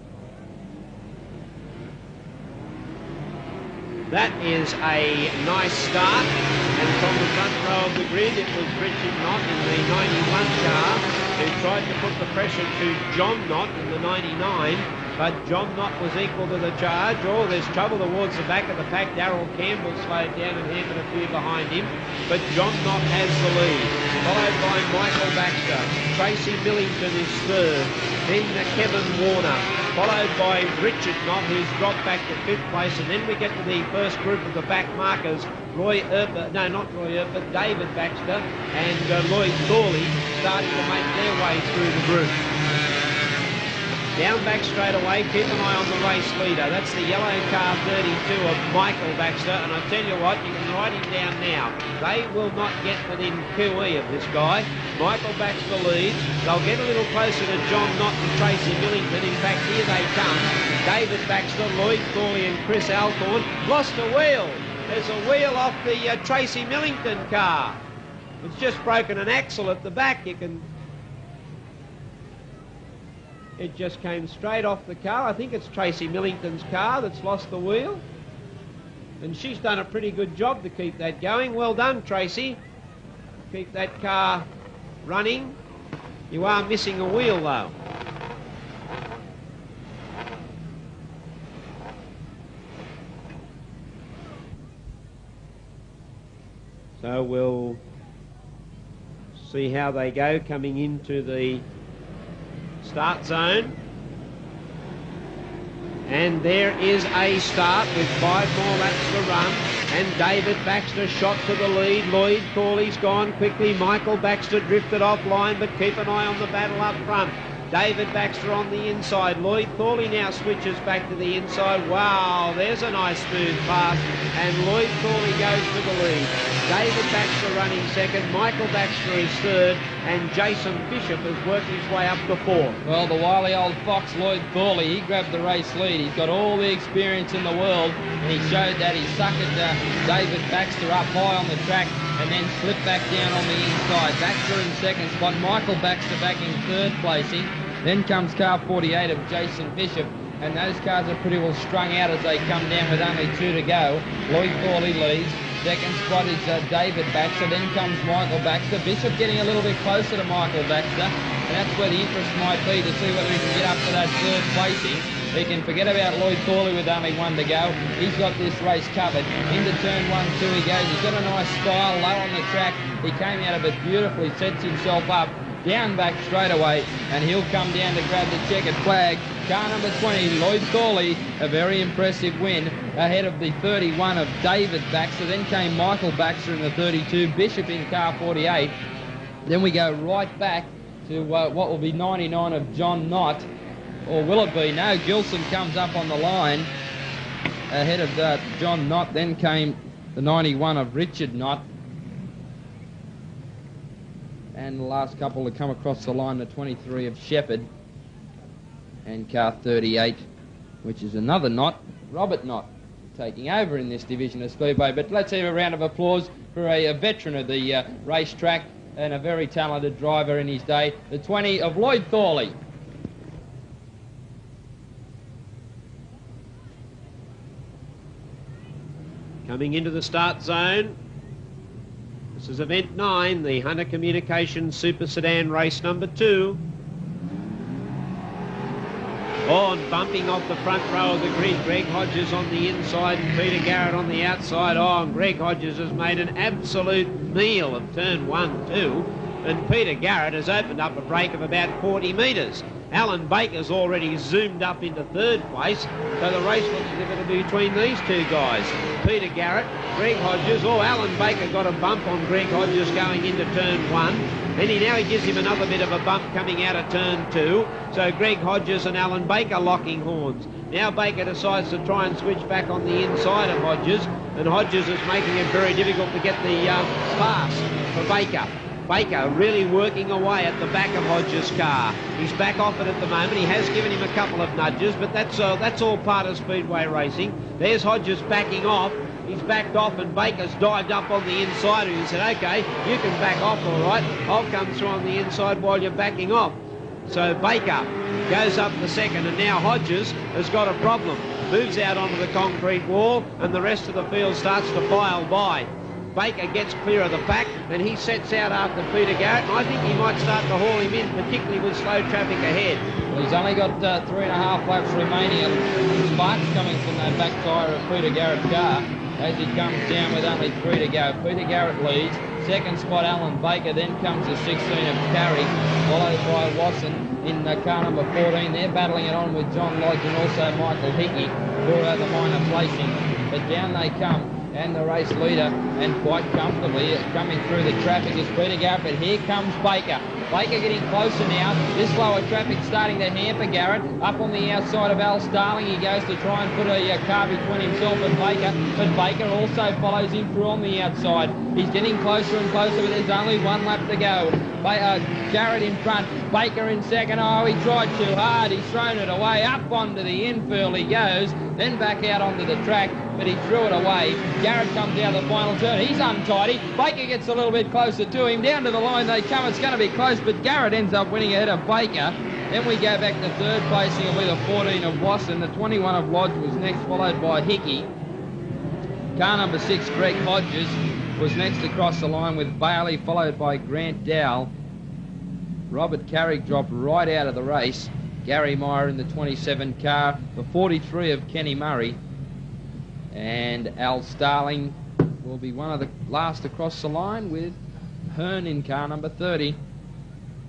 That is a nice start, and from the front row of the grid it was Richard Knott in the 91 car who tried to put the pressure to John Knott in the 99, but John Knott was equal to the charge. Oh, there's trouble towards the back of the pack. Darrell Campbell slowed down and hammered a few behind him, but John Knott has the lead, followed by Michael Baxter. Tracy Millington is third, then Kevin Warner, followed by Richard Knott, who's dropped back to 5th place, and then we get to the first group of the back markers, David Baxter and Lloyd Thorley starting to make their way through the group. Down back straight away, keep an eye on the race leader. That's the yellow car 32 of Michael Baxter, and I tell you what, you can write him down now. They will not get within QE of this guy. Michael Baxter leads. They'll get a little closer to John Knott and Tracy Millington. In fact, here they come. David Baxter, Lloyd Thorley and Chris Alcorn lost a wheel. There's a wheel off the Tracy Millington car. It's just broken an axle at the back. It just came straight off the car. I think it's Tracy Millington's car that's lost the wheel. And she's done a pretty good job to keep that going. Well done, Tracy. Keep that car running. You are missing a wheel, though. So we'll see how they go coming into the start zone. And there is a start with 5 more laps to run. And David Baxter shot to the lead. Lloyd Thorley's gone quickly. Michael Baxter drifted offline, but keep an eye on the battle up front. David Baxter on the inside. Lloyd Thorley now switches back to the inside. Wow, there's a nice smooth pass. And Lloyd Thorley goes to the lead. David Baxter running second. Michael Baxter is third. And Jason Bishop has worked his way up to fourth. Well, the wily old fox, Lloyd Thorley, he grabbed the race lead. He's got all the experience in the world, and he showed that. He suckered David Baxter up high on the track and then slipped back down on the inside. Baxter in second spot, Michael Baxter back in third placing. Then comes car 48 of Jason Bishop, and those cars are pretty well strung out as they come down with only 2 to go. Lloyd Thorley leads. Second spot is David Baxter. Then comes Michael Baxter. Bishop getting a little bit closer to Michael Baxter, and that's where the interest might be, to see whether he can get up to that third placing. He can forget about Lloyd Thorley with only 1 to go. He's got this race covered. Into turn 1, 2 he goes. He's got a nice style low on the track. He came out of it beautifully, sets himself up. Down back straight away, and he'll come down to grab the checkered flag. Car number 20, Lloyd Thorley, a very impressive win ahead of the 31 of David Baxter. Then came Michael Baxter in the 32, Bishop in car 48. Then we go right back to what will be 99 of John Knott, or will it be? No, Gilson comes up on the line ahead of John Knott. Then came the 91 of Richard Knott. And the last couple to come across the line, the 23 of Shepherd, and car 38, which is another Knott, Robert Knott, taking over in this division of Speedway. But let's have a round of applause for a veteran of the racetrack and a very talented driver in his day, the 20 of Lloyd Thorley. Coming into the start zone. This is event 9, the Hunter Communications Super Sedan race number 2. Oh, and bumping off the front row of the grid, Greg Hodges on the inside and Peter Garrett on the outside. Oh, and Greg Hodges has made an absolute meal of turn 1, 2. And Peter Garrett has opened up a break of about 40 metres. Alan Baker's already zoomed up into third place, so the race looks as if it'll be between these 2 guys. Peter Garrett, Greg Hodges. Oh, Alan Baker got a bump on Greg Hodges going into turn 1. Then he gives him another bit of a bump coming out of turn 2. So Greg Hodges and Alan Baker locking horns. Now Baker decides to try and switch back on the inside of Hodges, and Hodges is making it very difficult to get the pass for Baker. Baker really working away at the back of Hodges' car. He's back off it at the moment. He has given him a couple of nudges, but that's all part of speedway racing. There's Hodges backing off. He's backed off, and Baker's dived up on the inside, and he said, OK, you can back off all right. I'll come through on the inside while you're backing off. So Baker goes up the second, and now Hodges has got a problem. Moves out onto the concrete wall, and the rest of the field starts to file by. Baker gets clear of the pack, and he sets out after Peter Garrett, and I think he might start to haul him in, particularly with slow traffic ahead. Well, he's only got 3.5 laps remaining, and sparks coming from that back tyre of Peter Garrett's car as he comes down with only 3 to go. Peter Garrett leads. Second spot, Alan Baker. Then comes the 16 of Carey, followed by Watson in car number 14. They're battling it on with John Lodge and also Michael Hickey for the minor placing. But down they come. And the race leader, and quite comfortably coming through the traffic, is Peter Garrett. But here comes Baker. Baker getting closer now. This slower traffic starting to hamper Garrett. Up on the outside of Al Starling, he goes to try and put a car between himself and Baker. But Baker also follows him through on the outside. He's getting closer and closer, but there's only 1 lap to go. Garrett in front, Baker in second. Oh, he tried too hard. He's thrown it away. Up onto the infield he goes, then back out onto the track, but he threw it away. Garrett comes out of the final turn. He's untidy. Baker gets a little bit closer to him. Down to the line they come. It's going to be close, but Garrett ends up winning ahead of Baker. Then we go back to third placing. It'll be the 14 of Wasson. The 21 of Lodge was next, followed by Hickey. Car number 6, Greg Hodges, was next across the line with Bailey, followed by Grant Dowell. Robert Carrick dropped right out of the race. Gary Meyer in the 27 car, the 43 of Kenny Murray. And Al Starling will be one of the last across the line with Hearn in car number 30.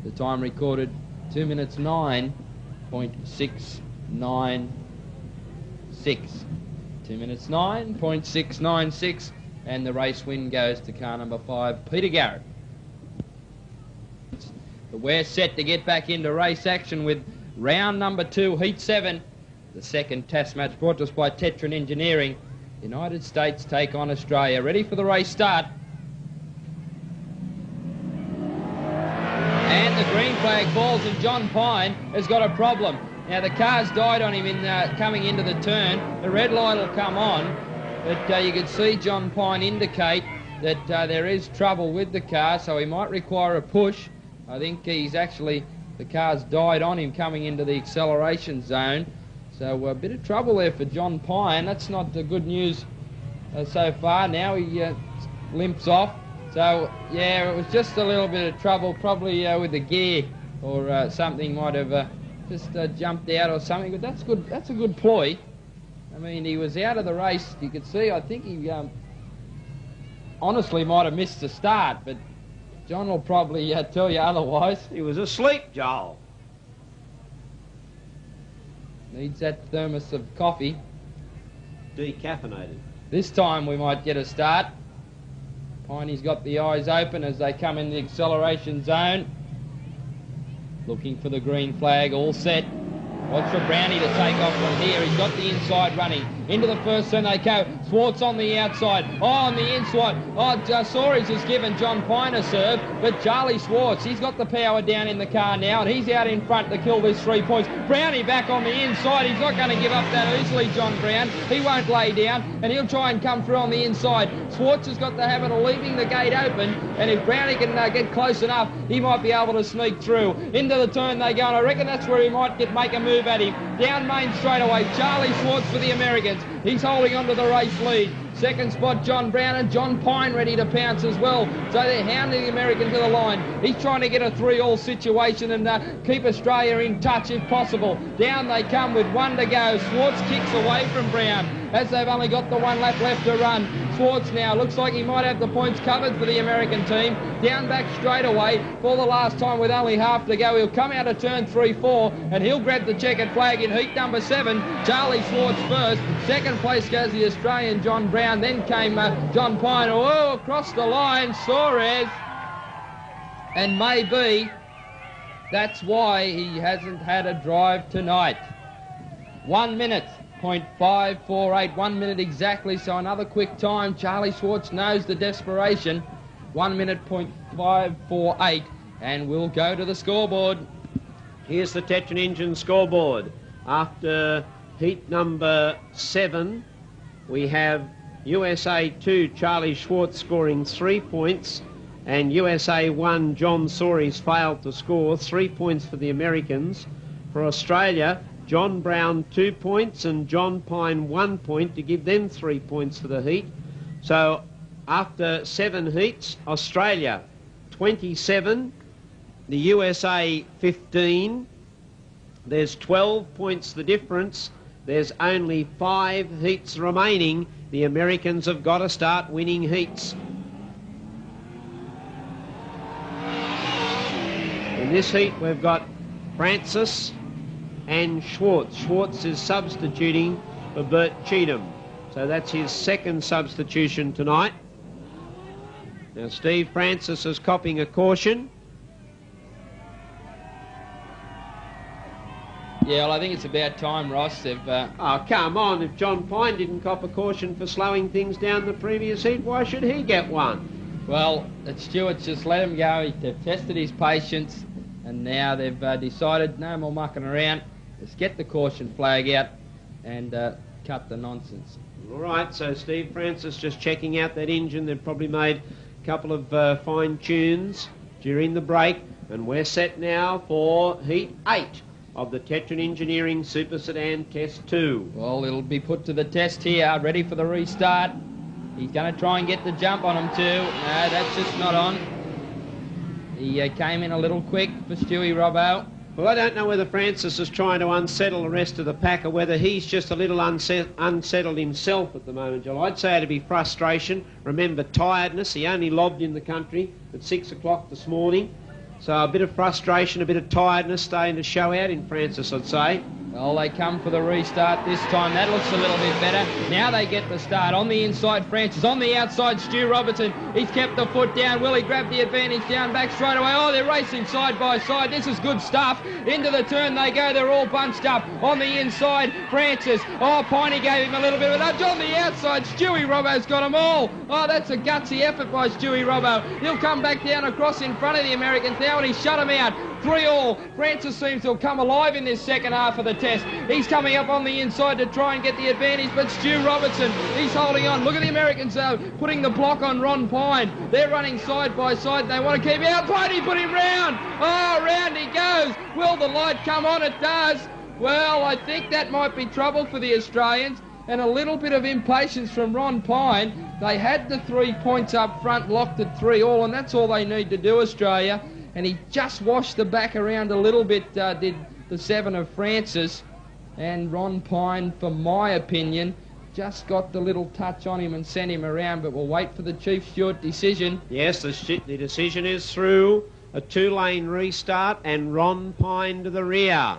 The time recorded 2 minutes 9.696. 2 minutes 9.696, and the race win goes to car number 5, Peter Garrett. We're set to get back into race action with round number 2, heat 7. The second test match brought to us by Tetron Engineering. United States take on Australia. Ready for the race start. And the green flag falls, and John Pine has got a problem. Now the car's died on him in coming into the turn. The red light will come on, but you can see John Pine indicate that there is trouble with the car, so he might require a push. I think the car's died on him coming into the acceleration zone. So a bit of trouble there for John Pine. That's not the good news so far. Now he limps off. So, yeah, it was just a little bit of trouble, probably with the gear or something might have just jumped out or something. But that's good. That's a good ploy. I mean, he was out of the race. You could see, I think he honestly might have missed the start, but John will probably tell you otherwise. He was asleep, Joel. Needs that thermos of coffee. Decaffeinated. This time we might get a start. Piney's got the eyes open as they come in the acceleration zone. Looking for the green flag, all set. Watch for Brownie to take off from here. He's got the inside running. Into the first turn they go. Swartz on the outside. Oh, on the inside. Oh, Soares has given John Pine a serve, but Charlie Swartz, he's got the power down in the car now, and he's out in front to kill this 3 points. Brownie back on the inside. He's not going to give up that easily, John Brown. He won't lay down, and he'll try and come through on the inside. Swartz has got the habit of leaving the gate open, and if Brownie can get close enough, he might be able to sneak through. Into the turn they go, and I reckon that's where he might make a move at him. Down main straightaway, Charlie Swartz for the Americans. He's holding on to the race lead. Second spot, John Brown, and John Pine ready to pounce as well. So they're hounding the American to the line. He's trying to get a 3-all situation and keep Australia in touch if possible. Down they come with 1 to go. Swartz kicks away from Brown as they've only got the 1 lap left to run. Swartz now looks like he might have the points covered for the American team. Down back straight away for the last time with only half to go. He'll come out of turn 3-4 and he'll grab the checkered flag in heat number 7. Charlie Swartz first. Second place goes the Australian John Brown. Then came John Pine. Oh, across the line, Soares. And maybe that's why he hasn't had a drive tonight. 1 minute. 0.548, 1 minute exactly, so another quick time. Charlie Swartz knows the desperation. 1 minute 0.548, and we'll go to the scoreboard. Here's the Tetron Engine scoreboard. After heat number 7, we have USA 2, Charlie Swartz scoring 3 points, and USA 1, John Soares failed to score. 3 points for the Americans. For Australia, John Brown 2 points and John Pine 1 point to give them 3 points for the heat. So after 7 heats, Australia 27, the USA 15. There's 12 points the difference. There's only 5 heats remaining. The Americans have got to start winning heats. In this heat we've got Francis and Schwartz. Schwartz is substituting for Bert Cheatham. So that's his second substitution tonight. Now Steve Francis is copying a caution. Yeah, well, I think it's about time, Ross. Oh, come on. If John Pine didn't cop a caution for slowing things down the previous heat, why should he get one? Well, Stewart's just let him go. They've tested his patience, and now they've decided no more mucking around. Let's get the caution flag out and cut the nonsense. All right, so Steve Francis just checking out that engine. They've probably made a couple of fine tunes during the break, and we're set now for heat 8 of the Tetron Engineering Super Sedan Test 2. Well, it'll be put to the test here, ready for the restart. He's going to try and get the jump on him too. No, that's just not on. He came in a little quick for Stewie Robbo. Well, I don't know whether Francis is trying to unsettle the rest of the pack or whether he's just a little unsettled himself at the moment, Joel. I'd say it'd be frustration. Remember, tiredness. He only lobbed in the country at 6 o'clock this morning. So a bit of frustration, a bit of tiredness starting to show out in Francis, I'd say. Well, they come for the restart this time. That looks a little bit better. Now they get the start. On the inside, Francis. On the outside, Stu Robertson. He's kept the foot down. Will he grab the advantage down back straight away? Oh, they're racing side by side. This is good stuff. Into the turn they go. They're all bunched up. On the inside, Francis. Oh, Piney gave him a little bit of a nudge. On the outside, Stewie Robbo's got them all. Oh, that's a gutsy effort by Stewie Robbo. He'll come back down across in front of the Americans now, and he's shut them out. 3-all. Francis seems to have come alive in this second half of the test. He's coming up on the inside to try and get the advantage, but Stu Robertson, he's holding on. Look at the Americans putting the block on Ron Pine. They're running side by side. They want to keep out. Piney put him round. Oh, round he goes. Will the light come on? It does. Well, I think that might be trouble for the Australians, and a little bit of impatience from Ron Pine. They had the 3 points up front, locked at 3-all, and that's all they need to do, Australia. And he just washed the back around a little bit, did the 7 of Francis. And Ron Pine, for my opinion, just got the little touch on him and sent him around, but we'll wait for the Chief Stewart decision. Yes, the decision is through. A 2-lane restart and Ron Pine to the rear.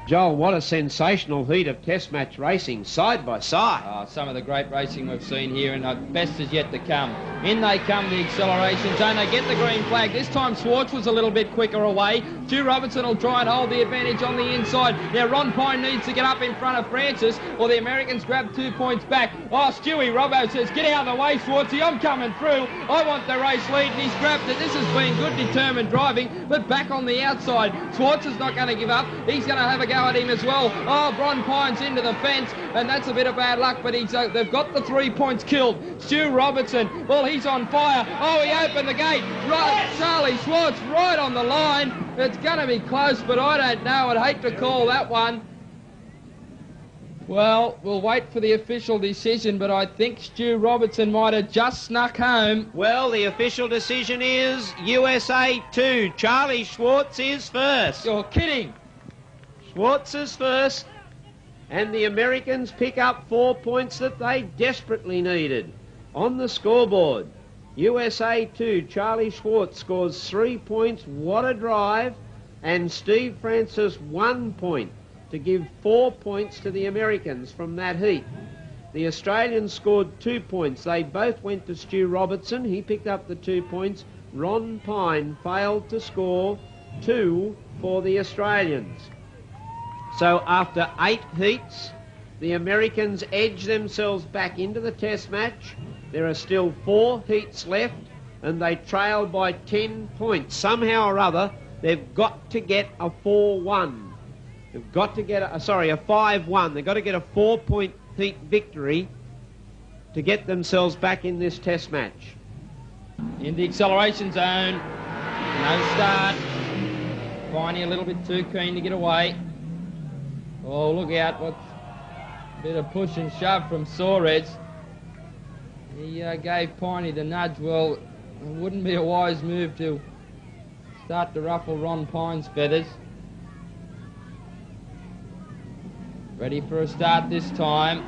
Joel, what a sensational heat of test match racing, side by side. Oh, some of the great racing we've seen here, and the best is yet to come. In they come, the acceleration zone. They get the green flag. This time Schwartz was a little bit quicker away. Stu Robertson will try and hold the advantage on the inside. Now Ron Pine needs to get up in front of Francis, or the Americans grab 2 points back. Oh, Stewie Robbo says, get out of the way, Schwartzy, I'm coming through. I want the race lead, and he's grabbed it. This has been good, determined driving, but back on the outside. Schwartz is not going to give up. He's going to have a go at him as well. Oh, Ron Pine's into the fence, and that's a bit of bad luck, but they've got the 3 points killed. Stu Robertson, well, he's on fire. Oh, he opened the gate. Right, Charlie Schwartz right on the line. It's going to be close, but I don't know. I'd hate to call that one. Well, we'll wait for the official decision, but I think Stu Robertson might have just snuck home. Well, the official decision is USA 2. Charlie Schwartz is first. You're kidding. Schwartz is first, and the Americans pick up 4 points that they desperately needed. On the scoreboard, USA 2, Charlie Schwartz scores 3 points. What a drive. And Steve Francis 1 point to give 4 points to the Americans from that heat. The Australians scored 2 points. They both went to Stu Robertson. He picked up the 2 points. Ron Pine failed to score 2 for the Australians. So after 8 heats, the Americans edge themselves back into the test match. There are still 4 heats left, and they trail by 10 points. Somehow or other, they've got to get a 4-1. They've got to get a 5-1. They've got to get a 4-point heat victory to get themselves back in this test match. In the acceleration zone, no start. Piney a little bit too keen to get away. Oh, look out, what's a bit of push and shove from Suarez. He gave Piney the nudge. Well, it wouldn't be a wise move to start to ruffle Ron Pine's feathers. Ready for a start this time.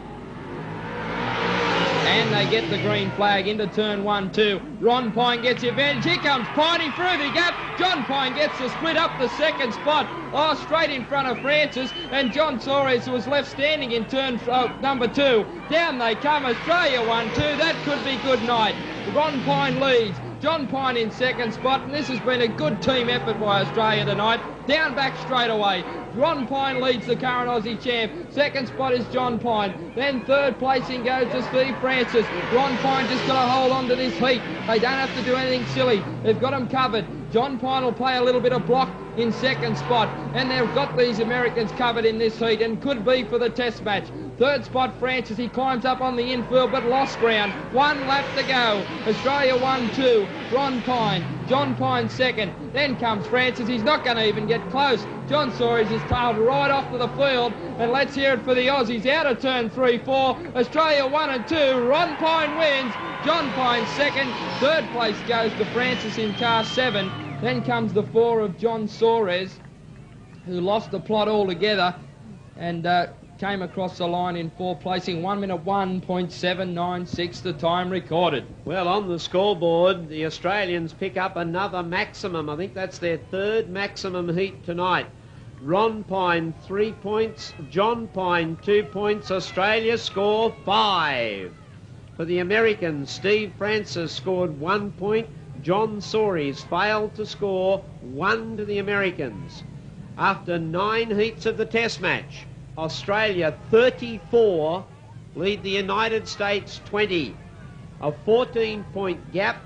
And they get the green flag into turn 1-2. Ron Pine gets the advantage. Here comes Piney through the gap. John Pine gets the split up the second spot. Oh, straight in front of Francis. And John Suarez, who was left standing in turn number 2. Down they come. Australia 1-2. That could be good night. Ron Pine leads. John Pine in second spot, and this has been a good team effort by Australia tonight. Down back straight away. Ron Pine leads the current Aussie champ. Second spot is John Pine. Then third placing goes to Steve Francis. Ron Pine just got to hold on to this heat. They don't have to do anything silly. They've got him covered. John Pine will play a little bit of block in second spot, and they've got these Americans covered in this heat and could be for the test match. Third spot, Francis. He climbs up on the infield but lost ground. 1 lap to go. Australia 1-2. Ron Pine. John Pine second. Then comes Francis. He's not going to even get close. John Suarez is tailed right off to the field. And let's hear it for the Aussies. Out of turn 3-4. Australia 1 and 2. Ron Pine wins. John Pine second. Third place goes to Francis in car 7. Then comes the 4 of John Soares, who lost the plot altogether and came across the line in 4th, placing 1 minute 1.796, the time recorded. Well, on the scoreboard, the Australians pick up another maximum. I think that's their 3rd maximum heat tonight. Ron Pine 3 points, John Pine 2 points. Australia score 5. For the Americans, Steve Francis scored 1 point. John Soares failed to score 1 to the Americans. After 9 heats of the Test match, Australia 34 lead the United States 20. A 14-point gap,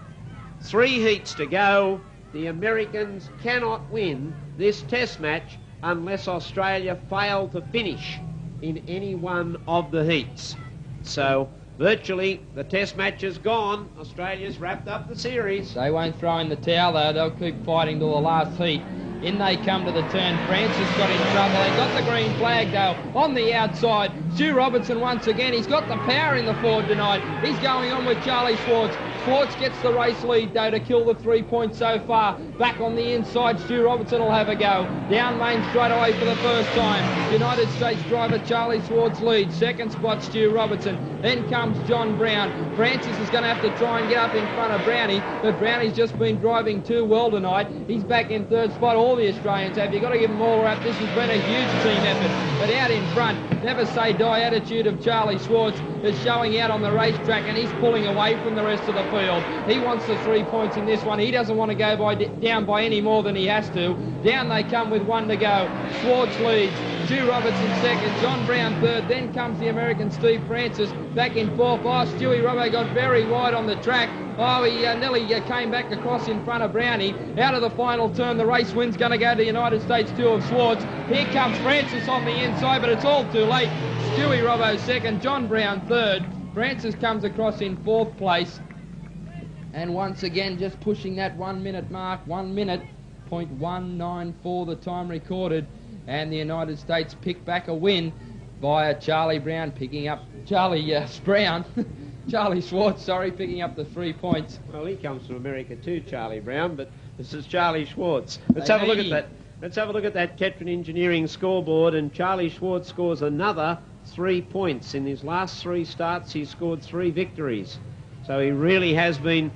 3 heats to go. The Americans cannot win this Test match unless Australia fail to finish in any one of the heats. So virtually the Test match is gone. Australia's wrapped up the series. They won't throw in the towel though. They'll keep fighting till the last heat. In they come to the turn. Francis got in trouble. They got the green flag though on the outside. Stu Robertson once again. He's got the power in the Ford tonight. He's going on with Charlie Schwartz. Schwartz gets the race lead though to kill the 3 points so far. Back on the inside, Stu Robertson will have a go. Down main straight away for the first time. United States driver Charlie Schwartz leads. 2nd spot, Stu Robertson. Then comes John Brown. Francis is going to have to try and get up in front of Brownie, but Brownie's just been driving too well tonight. He's back in 3rd spot. All the Australians have. You've got to give them all a wrap. This has been a huge team effort. But out in front, never say die attitude of Charlie Schwartz is showing out on the racetrack, and he's pulling away from the rest of the field. He wants the 3 points in this one. He doesn't want to go down by any more than he has to. Down they come with 1 to go. Schwartz leads. Stu Robertson 2nd. John Brown 3rd. Then comes the American Steve Francis back in 4th. Oh, Stewie Robbo got very wide on the track. Oh, he nearly came back across in front of Brownie. Out of the final turn, the race win's going to go to the United States 2 of Schwartz. Here comes Francis on the inside, but it's all too late. Stewie Robbo 2nd, John Brown 3rd. Francis comes across in 4th place. And once again, just pushing that 1 minute mark, 1 minute, .194 the time recorded. And the United States pick back a win via Charlie Brown picking up, Charlie Schwartz, picking up the 3 points. Well, he comes from America too, Charlie Brown, but this is Charlie Schwartz. Let's have a look at that. Let's have a look at that Tetron Engineering scoreboard, and Charlie Schwartz scores another 3 points. In his last 3 starts, he scored 3 victories. So he really has been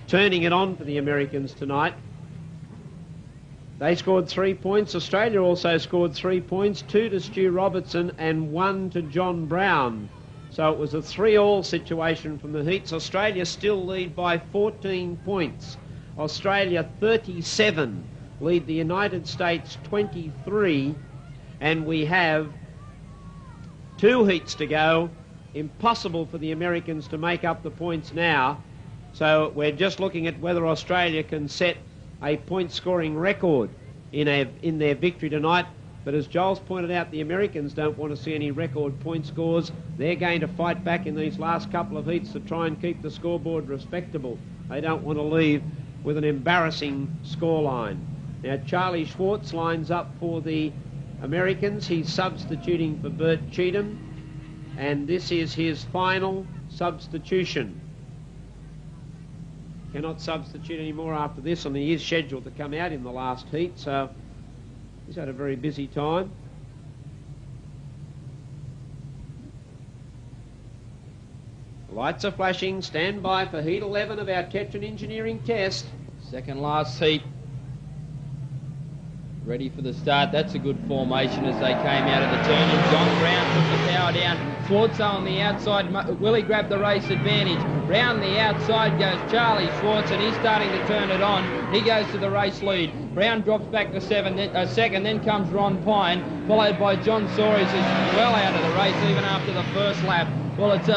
turning it on for the Americans tonight. They scored 3 points. Australia also scored 3 points, 2 to Stu Robertson and 1 to John Brown. So it was a 3-all situation from the heats. Australia still lead by 14 points. Australia 37 lead the United States 23, and we have 2 heats to go. Impossible for the Americans to make up the points now. So we're just looking at whether Australia can set a point-scoring record in their victory tonight. But as Joel's pointed out, the Americans don't want to see any record point scores. They're going to fight back in these last couple of heats to try and keep the scoreboard respectable. They don't want to leave with an embarrassing scoreline. Now, Charlie Schwartz lines up for the Americans. He's substituting for Bert Cheatham, and this is his final substitution. Cannot substitute anymore after this, and he is scheduled to come out in the last heat, so he's had a very busy time. Lights are flashing. Stand by for heat 11 of our Tetron Engineering test. Second last heat. Ready for the start. That's a good formation as they came out of the turn. And John Brown took the power down. Schwartz on the outside. Willie grabbed the race advantage. Round the outside goes Charlie Schwartz, and he's starting to turn it on. He goes to the race lead. Brown drops back to second. Then comes Ron Pine, followed by John Soares, who's well out of the race even after the first lap. Well, it's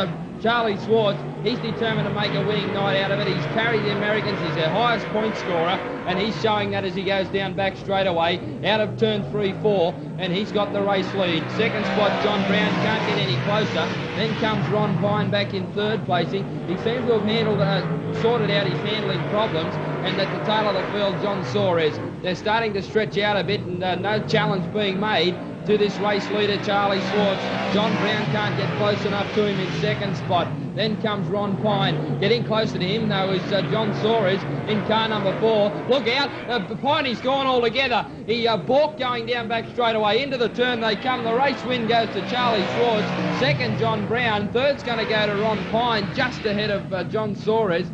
Charlie Schwartz. He's determined to make a winning night out of it. He's carried the Americans. He's their highest point scorer, and he's showing that as he goes down back straight away out of turn 3-4, and he's got the race lead. Second spot, John Brown can't get any closer. Then comes Ron Pine back in 3rd placing. He seems to have sorted out his handling problems, and at the tail of the field, John Soares. They're starting to stretch out a bit, and no challenge being made to this race leader, Charlie Schwartz. John Brown can't get close enough to him in 2nd spot. Then comes Ron Pine. Getting closer to him, though, is John Soares in car number 4. Look out. Piney's gone altogether. He balked going down back straight away. Into the turn they come. The race win goes to Charlie Schwartz. Second, John Brown. Third's going to go to Ron Pine, just ahead of John Soares,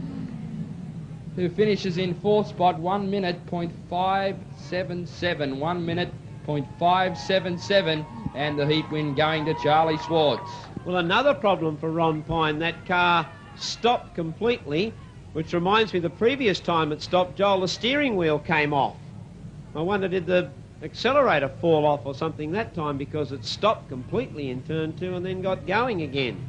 who finishes in 4th spot, 1 minute, .577. 1 minute, .577. And the heat win going to Charlie Schwartz. Well, another problem for Ron Pine, that car stopped completely, which reminds me the previous time it stopped, Joel, the steering wheel came off. I wonder, did the accelerator fall off or something that time, because it stopped completely in turn 2 and then got going again.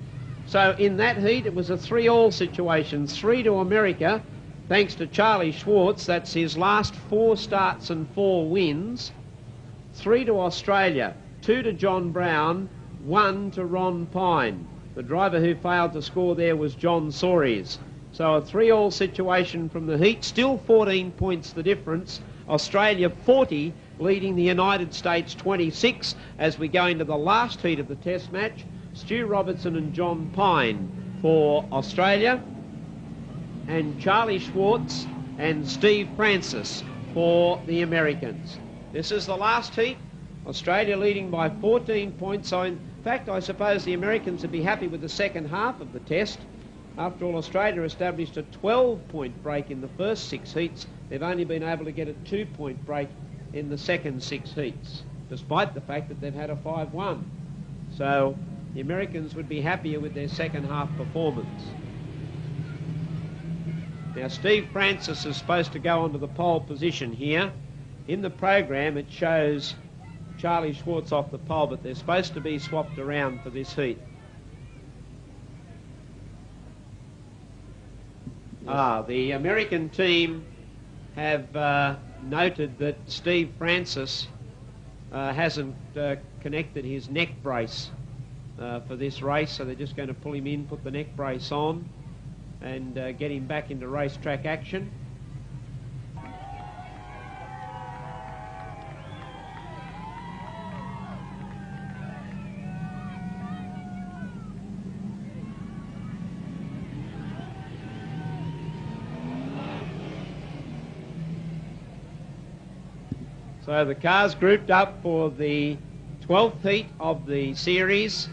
So in that heat, it was a 3-all situation, 3 to America, thanks to Charlie Schwartz. That's his last 4 starts and 4 wins. 3 to Australia, 2 to John Brown, 1 to Ron Pine. The driver who failed to score there was John Soares. So a 3-all situation from the heat, still 14 points the difference. Australia 40, leading the United States 26 as we go into the last heat of the test match. Stu Robertson and John Pine for Australia, and Charlie Schwartz and Steve Francis for the Americans. This is the last heat. Australia leading by 14 points. So in fact, I suppose the Americans would be happy with the second half of the test. After all, Australia established a 12-point break in the first 6 heats. They've only been able to get a 2-point break in the second 6 heats, despite the fact that they've had a 5-1. So the Americans would be happier with their second half performance. Now, Steve Francis is supposed to go onto the pole position here. In the program, it shows Charlie Schwartz off the pole, but they're supposed to be swapped around for this heat. The American team have noted that Steve Francis hasn't connected his neck brace for this race, so they're just going to pull him in, put the neck brace on, and get him back into racetrack action. So the cars grouped up for the 12th heat of the series,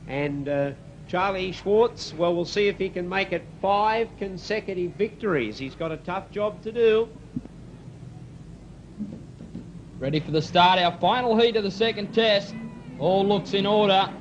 and Charlie Schwartz, well, we'll see if he can make it 5 consecutive victories. He's got a tough job to do. Ready for the start, our final heat of the second test. All looks in order.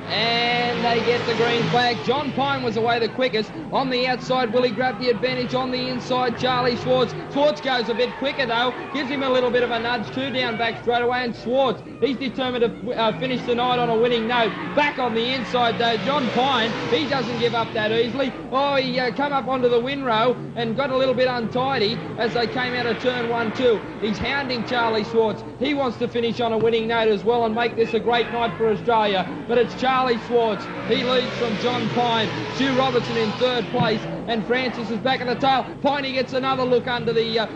And they get the green flag. John Pine was away the quickest. On the outside, Willie grabbed the advantage. On the inside, Charlie Schwartz. Schwartz goes a bit quicker, though. Gives him a little bit of a nudge, 2 down back straight away. And Schwartz, he's determined to finish the night on a winning note. Back on the inside, though, John Pine, he doesn't give up that easily. Oh, he come up onto the windrow and got a little bit untidy as they came out of turn 1-2. He's hounding Charlie Schwartz. He wants to finish on a winning note as well and make this a great night for Australia. But it's Charlie Schwartz. He leads from John Pine. Stu Robertson in 3rd place, and Francis is back at the tail. Piney gets another look under the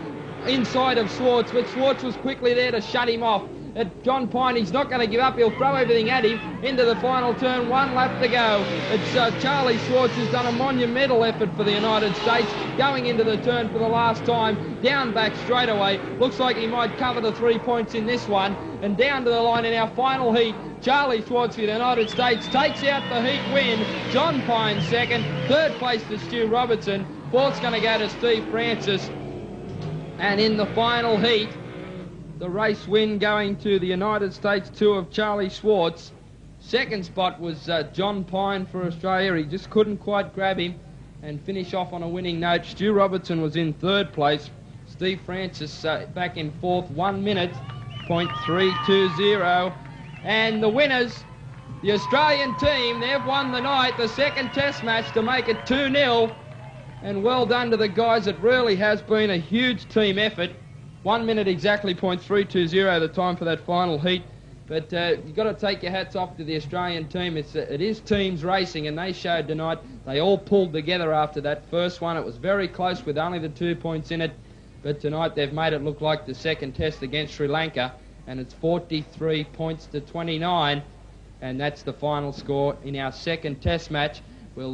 inside of Schwartz, but Schwartz was quickly there to shut him off. John Pine, he's not going to give up. He'll throw everything at him into the final turn. 1 lap to go. It's Charlie Schwartz who's done a monumental effort for the United States, going into the turn for the last time. Down back straight away. Looks like he might cover the 3 points in this one. And down to the line in our final heat, Charlie Schwartz for the United States takes out the heat win. John Pine 2nd. 3rd place to Stu Robertson. 4th's going to go to Steve Francis. And in the final heat, the race win going to the United States 2 of Charlie Schwartz. 2nd spot was John Pine for Australia. He just couldn't quite grab him and finish off on a winning note. Stu Robertson was in 3rd place. Steve Francis back in 4th, 1 minute, .320. And the winners, the Australian team, they've won the night, the 2nd test match to make it 2-0. And well done to the guys. It really has been a huge team effort. 1 minute exactly, .320 the time for that final heat. But you've got to take your hats off to the Australian team. It is teams racing, and they showed tonight. They all pulled together after that first one. It was very close with only the 2 points in it. But tonight they've made it look like the second test against Sri Lanka, and it's 43 points to 29. And that's the final score in our second test match. We'll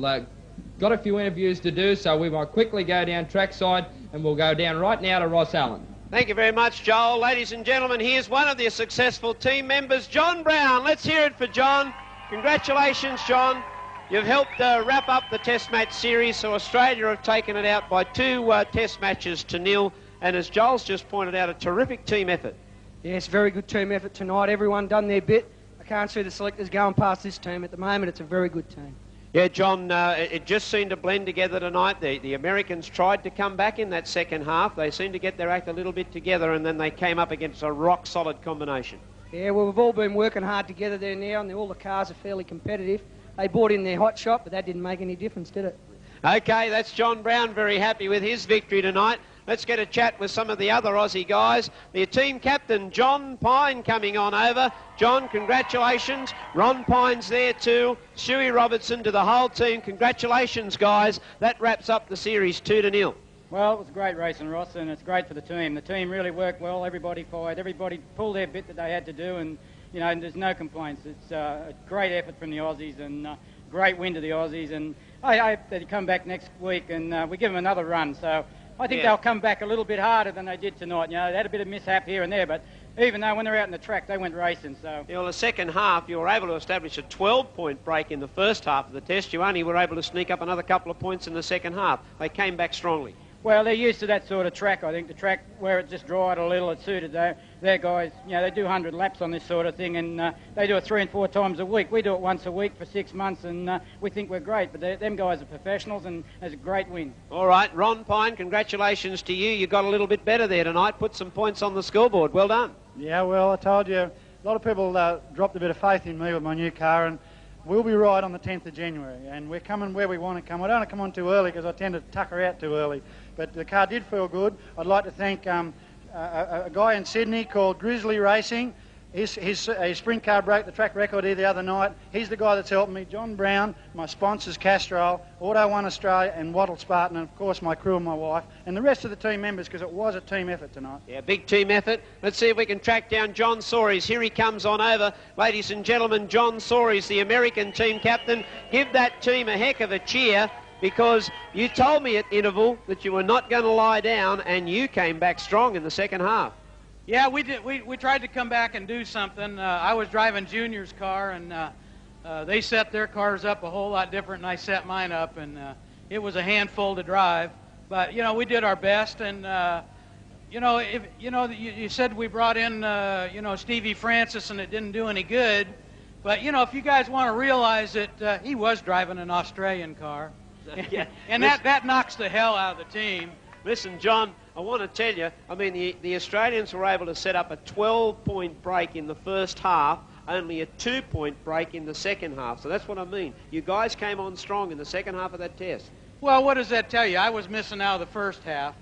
got a few interviews to do, so we might quickly go down trackside, and we'll go down right now to Ross Allen. Thank you very much, Joel. Ladies and gentlemen, here's one of the successful team members, John Brown. Let's hear it for John. Congratulations, John. You've helped wrap up the Test match series, so Australia have taken it out by 2 Test matches to 0, and as Joel's just pointed out, a terrific team effort. Yes, very good team effort tonight. Everyone done their bit. I can't see the selectors going past this team. At the moment, it's a very good team. Yeah, John, it just seemed to blend together tonight. The Americans tried to come back in that second half. They seemed to get their act a little bit together, and then they came up against a rock-solid combination. Yeah, well, we've all been working hard together there now, and all the cars are fairly competitive. They brought in their hot shot, but that didn't make any difference, did it? Okay, that's John Brown, very happy with his victory tonight. Let's get a chat with some of the other Aussie guys. The team captain, John Pine, coming on over. John, congratulations. Ron Pine's there too. Stewie Robertson, to the whole team. Congratulations, guys. That wraps up the series 2-0. Well, it was a great racing, Ross, and it's great for the team. The team really worked well. Everybody fired. Everybody pulled their bit that they had to do, and, you know, there's no complaints. It's a great effort from the Aussies, and great win to the Aussies. And I hope that they come back next week and we give them another run. So I think they'll come back a little bit harder than they did tonight. You know, they had a bit of mishap here and there, but even though when they're out in the track, they went racing. So, well, the second half, you were able to establish a 12-point break in the first half of the test. You only were able to sneak up another couple of points in the second half. They came back strongly. well, they're used to that sort of track. I think the track where it just dried a little, it suited their guys. You know, they do 100 laps on this sort of thing, and they do it 3 and 4 times a week. We do it once a week for 6 months, and we think we're great. But them guys are professionals, and it's a great win. All right, Ron Pine, congratulations to you. You got a little bit better there tonight. Put some points on the scoreboard. Well done. Yeah, well, I told you, a lot of people dropped a bit of faith in me with my new car, and we'll be right on the 10th of January, and we're coming where we want to come. I don't want to come on too early because I tend to tucker out too early, but the car did feel good. I'd like to thank a guy in Sydney called Grizzly Racing. His sprint car broke the track record here the other night. He's the guy that's helping me. John Brown, my sponsors, Castrol, Auto One Australia, and Wattle Spartan, and of course my crew and my wife, and the rest of the team members, because it was a team effort tonight. Yeah, big team effort. Let's see if we can track down John Soares. Here he comes on over. Ladies and gentlemen, John Soares, the American team captain. Give that team a heck of a cheer, because you told me at interval that you were not going to lie down, and you came back strong in the second half. Yeah, we did. We tried to come back and do something. I was driving Junior's car, and they set their cars up a whole lot different than I set mine up, and it was a handful to drive. But, you know, we did our best, and, you know, you said we brought in, you know, Stevie Francis, and it didn't do any good. But, you know, if you guys want to realize that he was driving an Australian car, Yeah. and that knocks the hell out of the team. Listen, John, I want to tell you, I mean, the Australians were able to set up a 12-point break in the first half, only a 2-point break in the second half. So that's what I mean. You guys came on strong in the second half of that test. Well, what does that tell you? I was missing out of the first half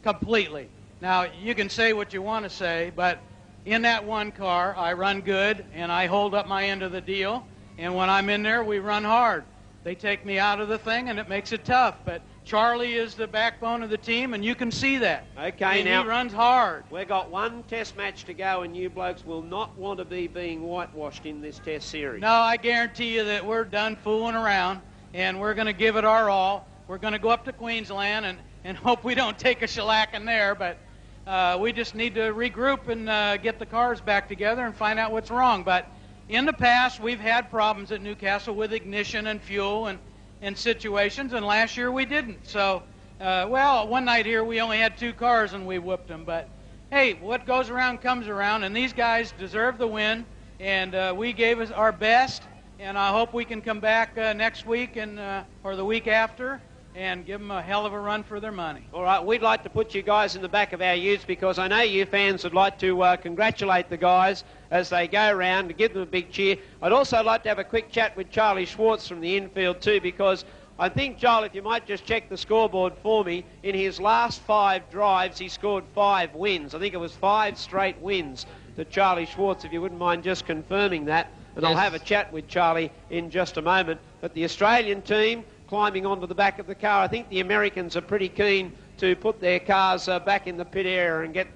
completely. Now, you can say what you want to say, but in that one car, I run good, and I hold up my end of the deal. And when I'm in there, we run hard. They take me out of the thing, and it makes it tough. But Charlie is the backbone of the team, and you can see that. Okay, and now he runs hard. We've got one test match to go, and you blokes will not want to be being whitewashed in this test series. No, I guarantee you that we're done fooling around, and we're going to give it our all. We're going to go up to Queensland and hope we don't take a shellacking there, but we just need to regroup and get the cars back together and find out what's wrong. But in the past, we've had problems at Newcastle with ignition and fuel and situations, and last year we didn't. So, well, one night here we only had 2 cars and we whooped them. But, hey, what goes around comes around, and these guys deserve the win, and we gave us our best, and I hope we can come back next week and or the week after and give them a hell of a run for their money. All right, we'd like to put you guys in the back of our utes, because I know you fans would like to congratulate the guys as they go around, to give them a big cheer. I'd also like to have a quick chat with Charlie Schwartz from the infield too, because I think, Joel, if you might just check the scoreboard for me, in his last 5 drives he scored 5 wins. I think it was 5 straight wins to Charlie Schwartz, if you wouldn't mind just confirming that. And Yes. I'll have a chat with Charlie in just a moment. But the Australian team climbing onto the back of the car, I think the Americans are pretty keen to put their cars back in the pit area and get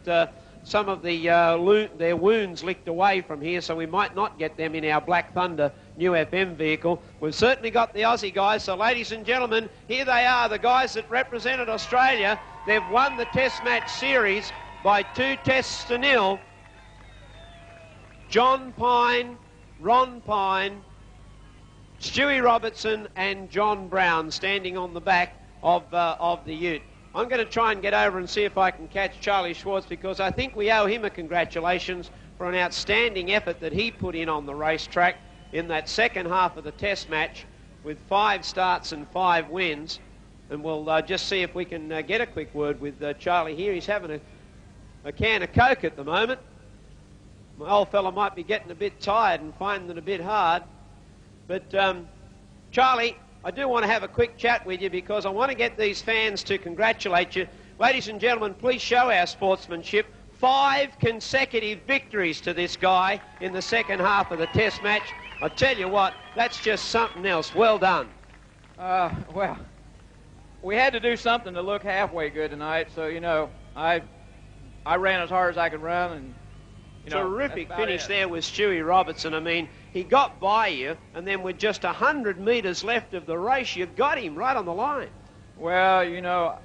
some of the their wounds licked away from here, so we might not get them in our Black Thunder new FM vehicle. We've certainly got the Aussie guys, so ladies and gentlemen, here they are, the guys that represented Australia. They've won the Test match series by 2-0. John Pine, Ron Pine, Stewie Robertson and John Brown standing on the back of the ute. I'm going to try and get over and see if I can catch Charlie Schwartz, because I think we owe him a congratulations for an outstanding effort that he put in on the racetrack in that second half of the Test match with 5 starts and 5 wins. And we'll just see if we can get a quick word with Charlie here. He's having a can of Coke at the moment. My old fella might be getting a bit tired and finding it a bit hard. But Charlie, I do want to have a quick chat with you because I want to get these fans to congratulate you. Ladies and gentlemen, please show our sportsmanship. 5 consecutive victories to this guy in the second half of the Test match. I tell you what, that's just something else. Well done. Well, we had to do something to look halfway good tonight, so, you know, I ran as hard as I could run, and, you know, terrific finish there with Stewie Robertson. I mean, he got by you, and then with just 100 metres left of the race, you got him right on the line. Well, you know,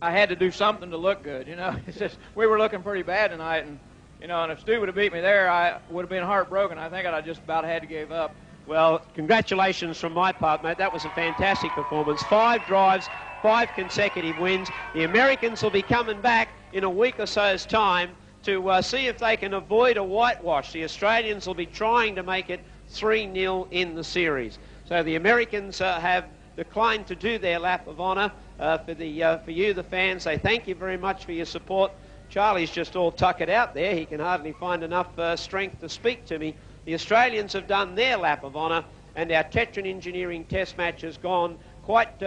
I had to do something to look good, you know. It's just, we were looking pretty bad tonight, and, you know, and if Stu would have beat me there, I would have been heartbroken. I think I'd just about had to give up. Well, congratulations from my part, mate. That was a fantastic performance. 5 drives, 5 consecutive wins. The Americans will be coming back in a week or so's time to see if they can avoid a whitewash. The Australians will be trying to make it 3-0 in the series. So the Americans have declined to do their lap of honour. For you, the fans, they thank you very much for your support. Charlie's just all tuckered out there. He can hardly find enough strength to speak to me. The Australians have done their lap of honour, and our Tetron Engineering Test match has gone quite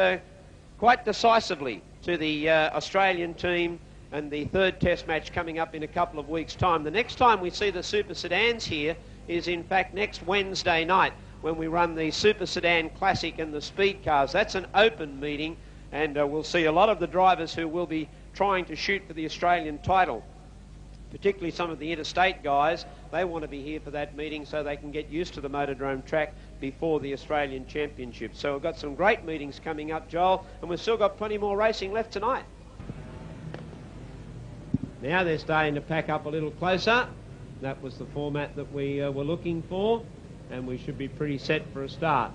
decisively to the Australian team, and the 3rd Test match coming up in a couple of weeks' time. The next time we see the Super Sedans here is, in fact, next Wednesday night when we run the Super Sedan Classic and the Speed Cars. That's an open meeting, and we'll see a lot of the drivers who will be trying to shoot for the Australian title, particularly some of the interstate guys. They want to be here for that meeting so they can get used to the Motordrome track before the Australian Championship. So we've got some great meetings coming up, Joel, and we've still got plenty more racing left tonight. Now they're starting to pack up a little closer. That was the format that we were looking for, and we should be pretty set for a start.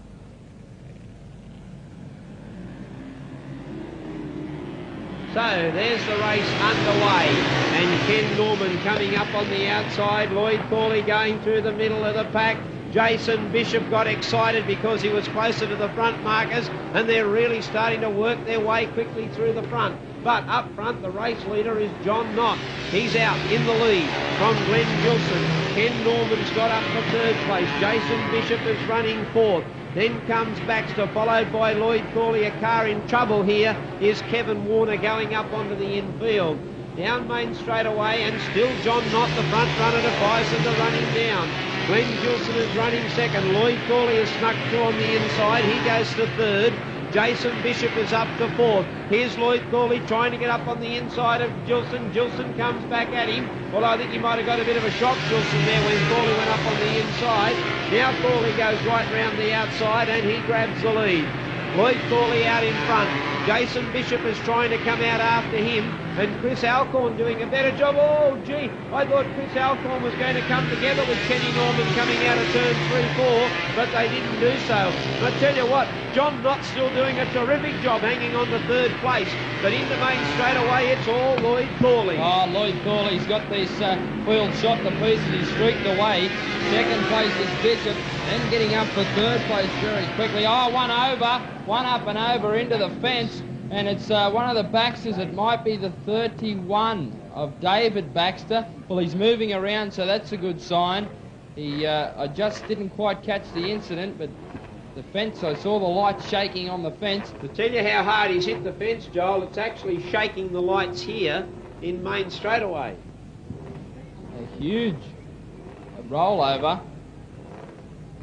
So there's the race underway, and Ken Norman coming up on the outside, Lloyd Thorley going through the middle of the pack. Jason Bishop got excited because he was closer to the front markers, and they're really starting to work their way quickly through the front. But up front, the race leader is John Knott. He's out in the lead from Glenn Gilson. Ken Norman's got up for 3rd place. Jason Bishop is running 4th. Then comes Baxter, followed by Lloyd Thorley. A car in trouble here is Kevin Warner going up onto the infield. Down Main straight away, and still John Knott, the front runner to Bison, to running down. Glenn Gilson is running 2nd. Lloyd Thorley has snuck through on the inside. He goes to 3rd. Jason Bishop is up to 4th. Here's Lloyd Thorley trying to get up on the inside of Gilson. Gilson comes back at him. Well, I think he might have got a bit of a shock, Gilson, there when Thorley went up on the inside. Now Thorley goes right round the outside and he grabs the lead. Lloyd Thorley out in front. Jason Bishop is trying to come out after him, and Chris Alcorn doing a better job. Oh, gee, I thought Chris Alcorn was going to come together with Kenny Norman coming out of turn 3-4, but they didn't do so. And I tell you what, John Knott's still doing a terrific job hanging on the 3rd place, but in the main straight away, it's all Lloyd Thorley. Oh, Lloyd Thorley's got this field shot to pieces. He's streaked away. 2nd place is Bishop, then getting up for 3rd place very quickly. Oh, one up and over into the fence, and it's one of the Baxters. It might be the 31 of David Baxter. Well, he's moving around, so that's a good sign. I just didn't quite catch the incident, but the fence, I saw the lights shaking on the fence. To tell you how hard he's hit the fence, Joel, it's actually shaking the lights here in Main straightaway. A huge rollover.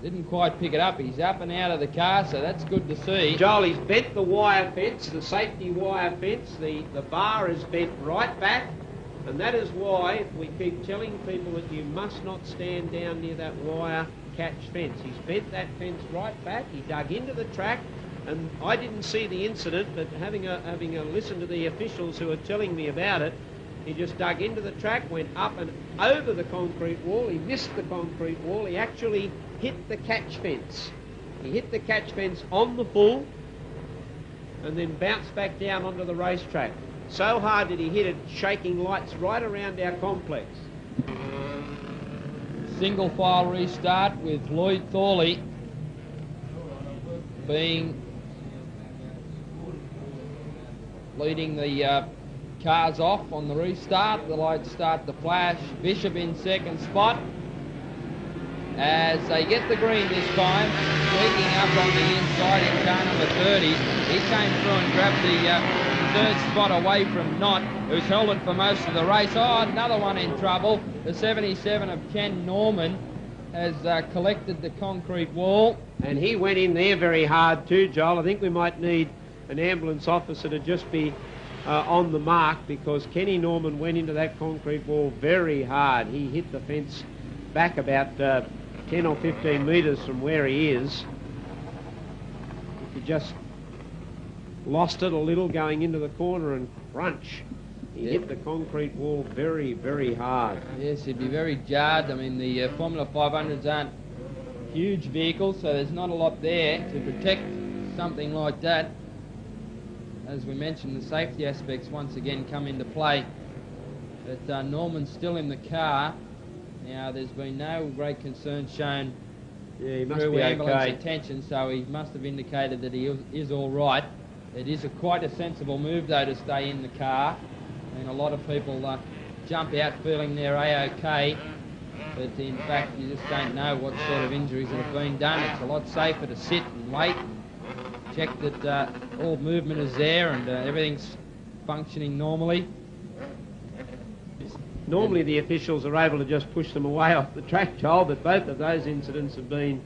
Didn't quite pick it up. He's up and out of the car, so that's good to see. Joel, he's bent the wire fence, the safety wire fence. The bar is bent right back, And that is why we keep telling people that you must not stand down near that wire catch fence. He's bent that fence right back. He dug into the track, and I didn't see the incident, but having a listen to the officials who are telling me about it, he just dug into the track, went up and over the concrete wall. He missed the concrete wall. He actually hit the catch fence. He hit the catch fence on the full and then bounced back down onto the racetrack. So hard did he hit it, shaking lights right around our complex. Single file restart with Lloyd Thorley leading the cars off on the restart. The lights start to flash. Bishop in second spot. As they get the green this time, squeaking up on the inside in car number 30. He came through and grabbed the third spot away from Knott, who's held it for most of the race. Oh, another one in trouble. The 77 of Ken Norman has collected the concrete wall. And he went in there very hard too, Joel. I think we might need an ambulance officer to just be on the mark, because Kenny Norman went into that concrete wall very hard. He hit the fence back about 10 or 15 metres from where he is. He just lost it a little going into the corner and crunch. He hit the concrete wall very, very hard. Yes, he'd be very jarred. I mean, the Formula 500s aren't huge vehicles, so there's not a lot there to protect something like that. As we mentioned, the safety aspects once again come into play. But Norman's still in the car. Now, there's been no great concern shown through ambulance attention, so he must have indicated that he is all right. It is quite a sensible move, though, to stay in the car. And a lot of people jump out feeling they're A-OK, but in fact, you just don't know what sort of injuries that have been done. It's a lot safer to sit and wait, check that all movement is there and everything's functioning normally. Normally the officials are able to just push them away off the track, Joel, but both of those incidents have been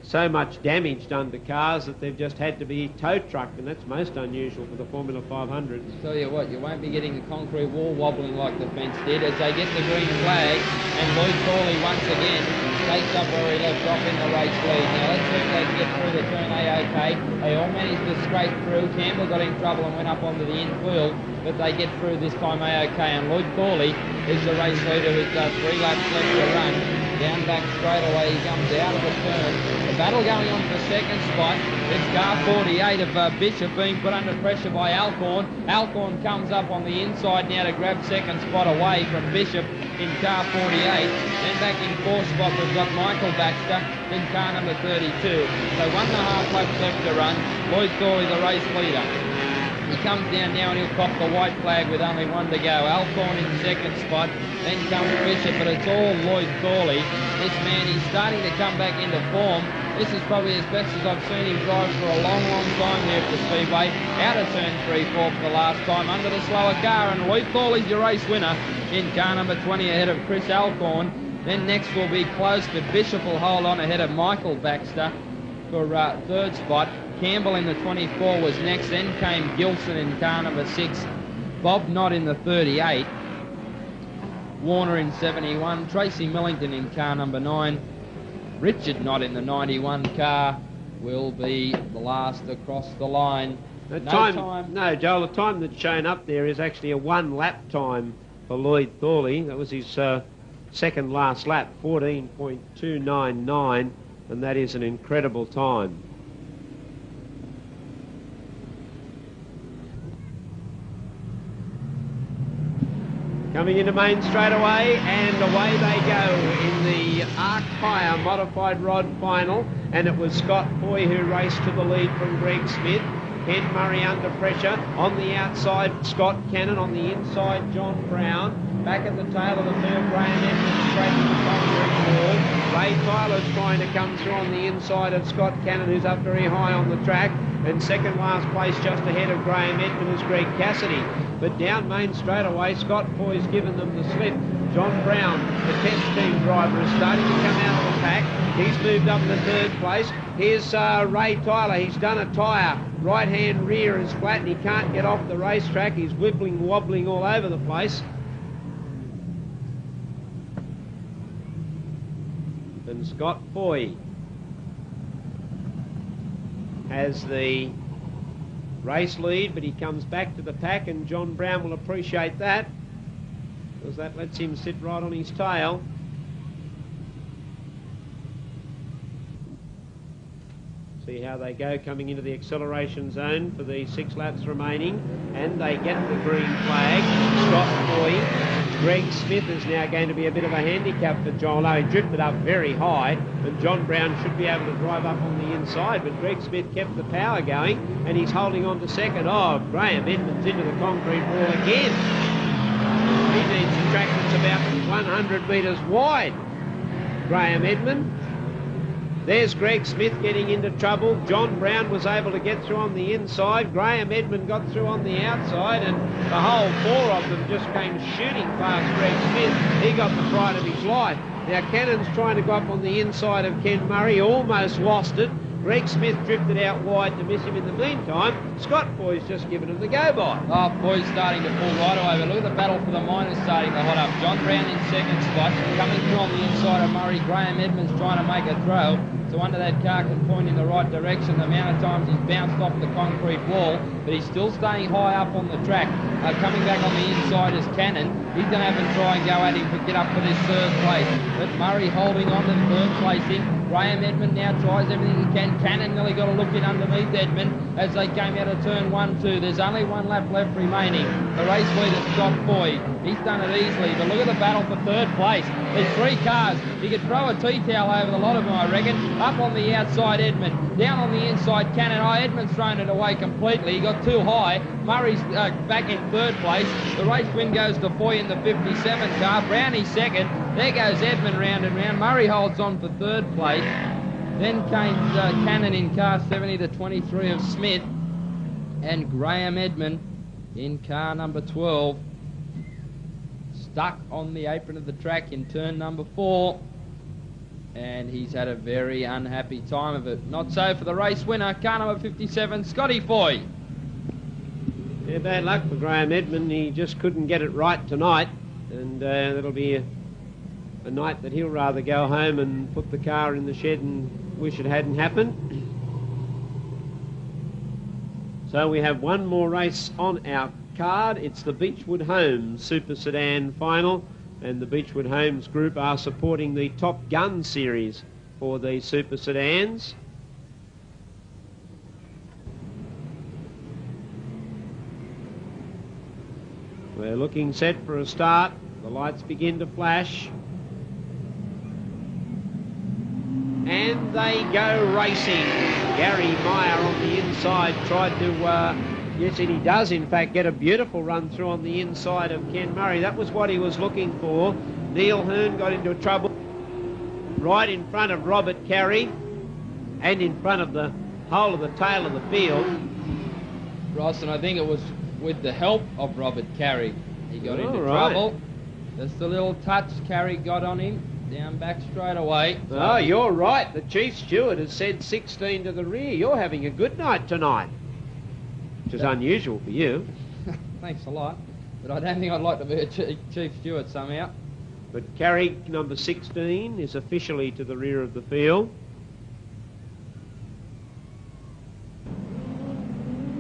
so much damage done to cars that they've just had to be tow trucked, and that's most unusual for the Formula 500s. Tell you what, you won't be getting the concrete wall wobbling like the fence did as they get the green flag, and Lloyd Thorley once again takes up where he left off in the race lead. Now let's see if they can get through the turn A-OK. They all managed to scrape through. Campbell got in trouble and went up onto the infield, but they get through this time A-OK, and Lloyd Thorley is the race leader with 3 laps left to run. Down back straight away, he comes out of the turn. The battle going on for second spot. It's car 48 of Bishop being put under pressure by Alcorn. Alcorn comes up on the inside now to grab second spot away from Bishop in car 48. Then back in fourth spot we've got Michael Baxter in car number 32. So 1.5 laps left to run. Lloyd Thorley the race leader. He comes down now and he'll cop the white flag with only one to go. Alcorn in second spot, then comes Bishop, but it's all Lloyd Thorley. This man, he's starting to come back into form. This is probably as best as I've seen him drive for a long, long time there at the Speedway. Out of turn 3-4 for the last time under the slower car, and Lloyd Thorley's your race winner in car number 20 ahead of Chris Alcorn. Then next will be close, but Bishop will hold on ahead of Michael Baxter for third spot. Campbell in the 24 was next, then came Gilson in car number 6, Bob Knott in the 38, Warner in 71, Tracy Millington in car number 9, Richard Knott in the 91 car will be the last across the line. No, Joel, the time that's shown up there is actually a 1 lap time for Lloyd Thorley. That was his second last lap, 14.299, and that is an incredible time. Coming into main straight away, and away they go in the Arc Hire modified rod final, and it was Scott Foy who raced to the lead from Greg Smith. Ken Murray under pressure. On the outside, Scott Cannon. On the inside, John Brown. Back at the tail of the field, Graham Edmonds straight to the concrete wall. Ray Tyler's trying to come through on the inside of Scott Cannon, who's up very high on the track. And second last place just ahead of Graham Edmonds is Greg Cassidy. But down main straight away, Scott Foy's given them the slip. John Brown, the test team driver, is starting to come out of the pack. He's moved up to third place. Here's Ray Tyler. He's done a tyre. Right-hand rear is flat and he can't get off the racetrack. He's wobbling all over the place. And Scott Foy has the race lead, but he comes back to the pack, and John Brown will appreciate that, because that lets him sit right on his tail. See how they go coming into the acceleration zone for the 6 laps remaining, and they get the green flag. Scott Foy. Greg Smith is now going to be a bit of a handicap for John. He drifted up very high, and John Brown should be able to drive up on the inside, but Greg Smith kept the power going, and he's holding on to second. Oh, Graham Edmonds into the concrete wall again. He needs a track that's about 100 metres wide. Graham Edmonds. There's Greg Smith getting into trouble. John Brown was able to get through on the inside. Graham Edmond got through on the outside, and the whole 4 of them just came shooting past Greg Smith. He got the fright of his life. Now Cannon's trying to go up on the inside of Ken Murray, almost lost it. Greg Smith drifted out wide to miss him in the meantime. Scott Foy's just given him the go-by. Oh, Foy's starting to pull right away, but look at the battle for the minors starting to hot up. John Brown in second spot, coming through on the inside of Murray. Graham Edmonds trying to make a throw. So under that car can point in the right direction. The amount of times he's bounced off the concrete wall, but he's still staying high up on the track. Coming back on the inside is Cannon. He's going to have to try and go at him to get up for this 3rd place. But Murray holding on to the 3rd placing. Graham Edmond now tries everything he can. Cannon nearly got a look in underneath Edmond as they came out of turn 1-2. There's only 1 lap left remaining. The race leader, Scott Foy. He's done it easily, but look at the battle for 3rd place. There's 3 cars. You could throw a tea towel over the lot of them, I reckon. Up on the outside, Edmond. Down on the inside, Cannon. Oh, Edmond's thrown it away completely. He got too high. Murray's back in 3rd place. The race win goes to Foy in the 57 car. Brownie 2nd. There goes Edmond round and round. Murray holds on for 3rd place. Then came Cannon in car 70, the 23 of Smith. And Graham Edmond in car number 12. Stuck on the apron of the track in turn number 4. And he's had a very unhappy time of it. Not so for the race winner, car number 57, Scotty Foy. Yeah, bad luck for Graham Edmond. He just couldn't get it right tonight, and that'll be a night that he'll rather go home and put the car in the shed and wish it hadn't happened. So we have one more race on our card. It's the Beechwood Homes Super Sedan Final, and the Beechwood Homes Group are supporting the Top Gun series for the Super Sedans. We're looking set for a start. The lights begin to flash. And they go racing. Gary Meyer on the inside tried to, yes, and he does in fact get a beautiful run through on the inside of Ken Murray. That was what he was looking for. Neil Hearn got into trouble right in front of Robert Carey and in front of the whole of the tail of the field. Ross, and I think it was with the help of Robert Carey he got into trouble. Just a little touch Carey got on him. Down back straight away. Oh, you're right. The chief steward has said 16 to the rear. You're having a good night tonight, which is unusual for you. Thanks a lot. But I don't think I'd like to be a chief steward somehow. But Carey, number 16, is officially to the rear of the field.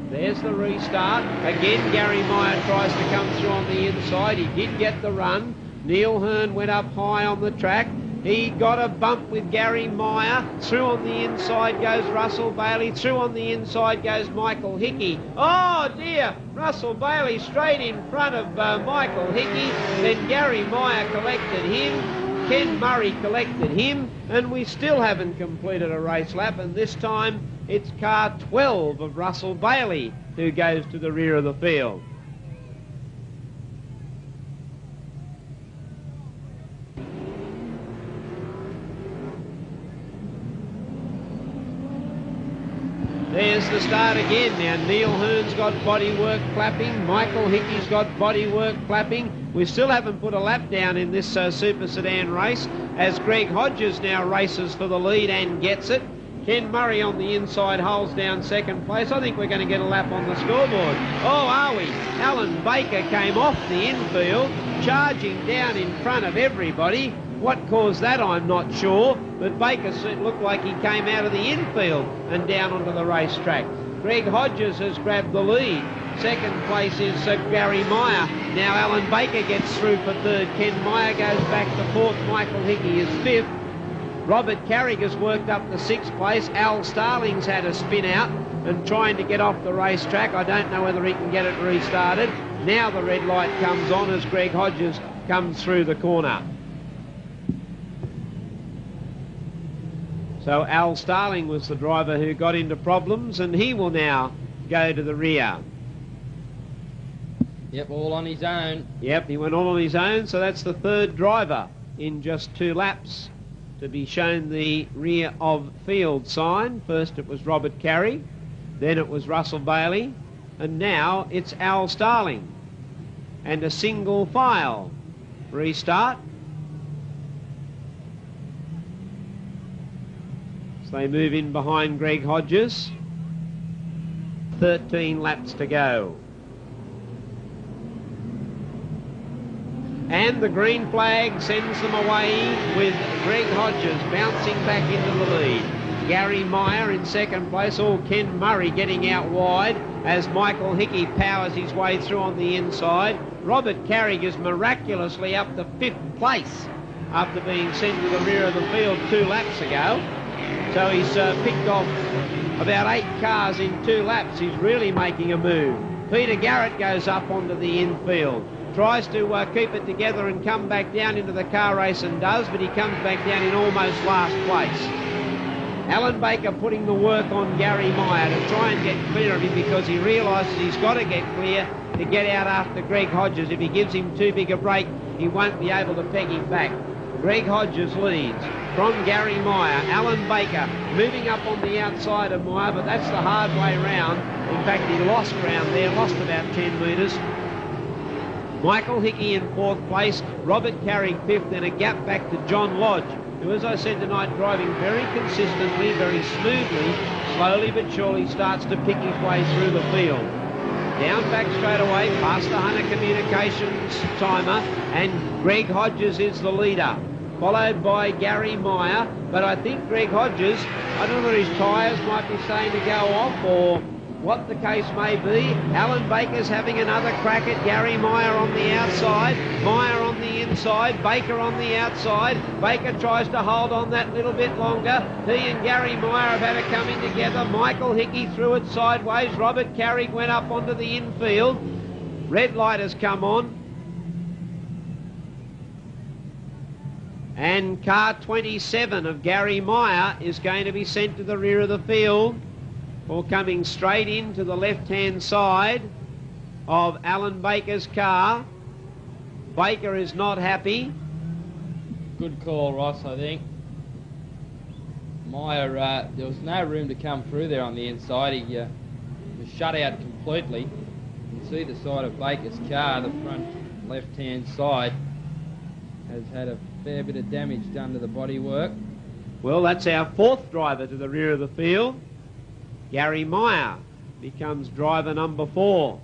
There's the restart. Again, Gary Meyer tries to come through on the inside. He did get the run. Neil Hearn went up high on the track. He got a bump with Gary Meyer. Through on the inside goes Russell Bailey. Through on the inside goes Michael Hickey. Oh dear! Russell Bailey straight in front of Michael Hickey. Then Gary Meyer collected him. Ken Murray collected him. And we still haven't completed a race lap. And this time it's car 12 of Russell Bailey who goes to the rear of the field. There's the start again now. Neil Hearn's got bodywork clapping. Michael Hickey's got bodywork clapping. We still haven't put a lap down in this Super Sedan race, as Greg Hodges now races for the lead and gets it. Ken Murray on the inside holds down second place. I think we're going to get a lap on the scoreboard. Oh, are we? Alan Baker came off the infield, charging down in front of everybody. What caused that, I'm not sure, but Baker looked like he came out of the infield and down onto the racetrack. Greg Hodges has grabbed the lead. Second place is Gary Meyer. Now Alan Baker gets through for third. Ken Meyer goes back to fourth. Michael Hickey is fifth. Robert Carrick has worked up to sixth place. Al Starling's had a spin out and trying to get off the racetrack. I don't know whether he can get it restarted. Now the red light comes on as Greg Hodges comes through the corner. So Al Starling was the driver who got into problems, and he will now go to the rear. Yep, all on his own. Yep, he went all on his own, so that's the third driver in just 2 laps to be shown the rear of field sign. First it was Robert Carey, then it was Russell Bailey, and now it's Al Starling. And a single file. Restart. So they move in behind Greg Hodges. 13 laps to go. And the green flag sends them away with Greg Hodges bouncing back into the lead. Gary Meyer in second place, or Ken Murray getting out wide as Michael Hickey powers his way through on the inside. Robert Carrick is miraculously up to 5th place after being sent to the rear of the field 2 laps ago. So he's picked off about 8 cars in 2 laps. He's really making a move. Peter Garrett goes up onto the infield. Tries to keep it together and come back down into the car race and does, but he comes back down in almost last place. Alan Baker putting the work on Gary Meyer to try and get clear of him because he realises he's got to get clear to get out after Greg Hodges. If he gives him too big a break, he won't be able to peg him back. Greg Hodges leads from Gary Meyer. Alan Baker moving up on the outside of Meyer, but that's the hard way round. In fact, he lost ground there, lost about 10 metres. Michael Hickey in 4th place, Robert Carrick 5th, and a gap back to John Lodge, who, as I said tonight, driving very consistently, very smoothly, slowly but surely starts to pick his way through the field. Down back straight away, past the Hunter Communications timer, and Greg Hodges is the leader, followed by Gary Meyer. But I think Greg Hodges, I don't know whether his tyres might be saying to go off or what the case may be. Alan Baker's having another crack at Gary Meyer on the outside, Meyer on the inside, Baker on the outside. Baker tries to hold on that little bit longer. He and Gary Meyer have had to come in together. Michael Hickey threw it sideways. Robert Carrick went up onto the infield. Red light has come on. And car 27 of Gary Meyer is going to be sent to the rear of the field, or coming straight into the left-hand side of Alan Baker's car. Baker is not happy. Good call, Ross, I think. Meyer, there was no room to come through there on the inside. He was shut out completely. You can see the side of Baker's car, the front left-hand side, has had a fair bit of damage done to the bodywork. Well, that's our 4th driver to the rear of the field. Gary Meyer becomes driver number 4.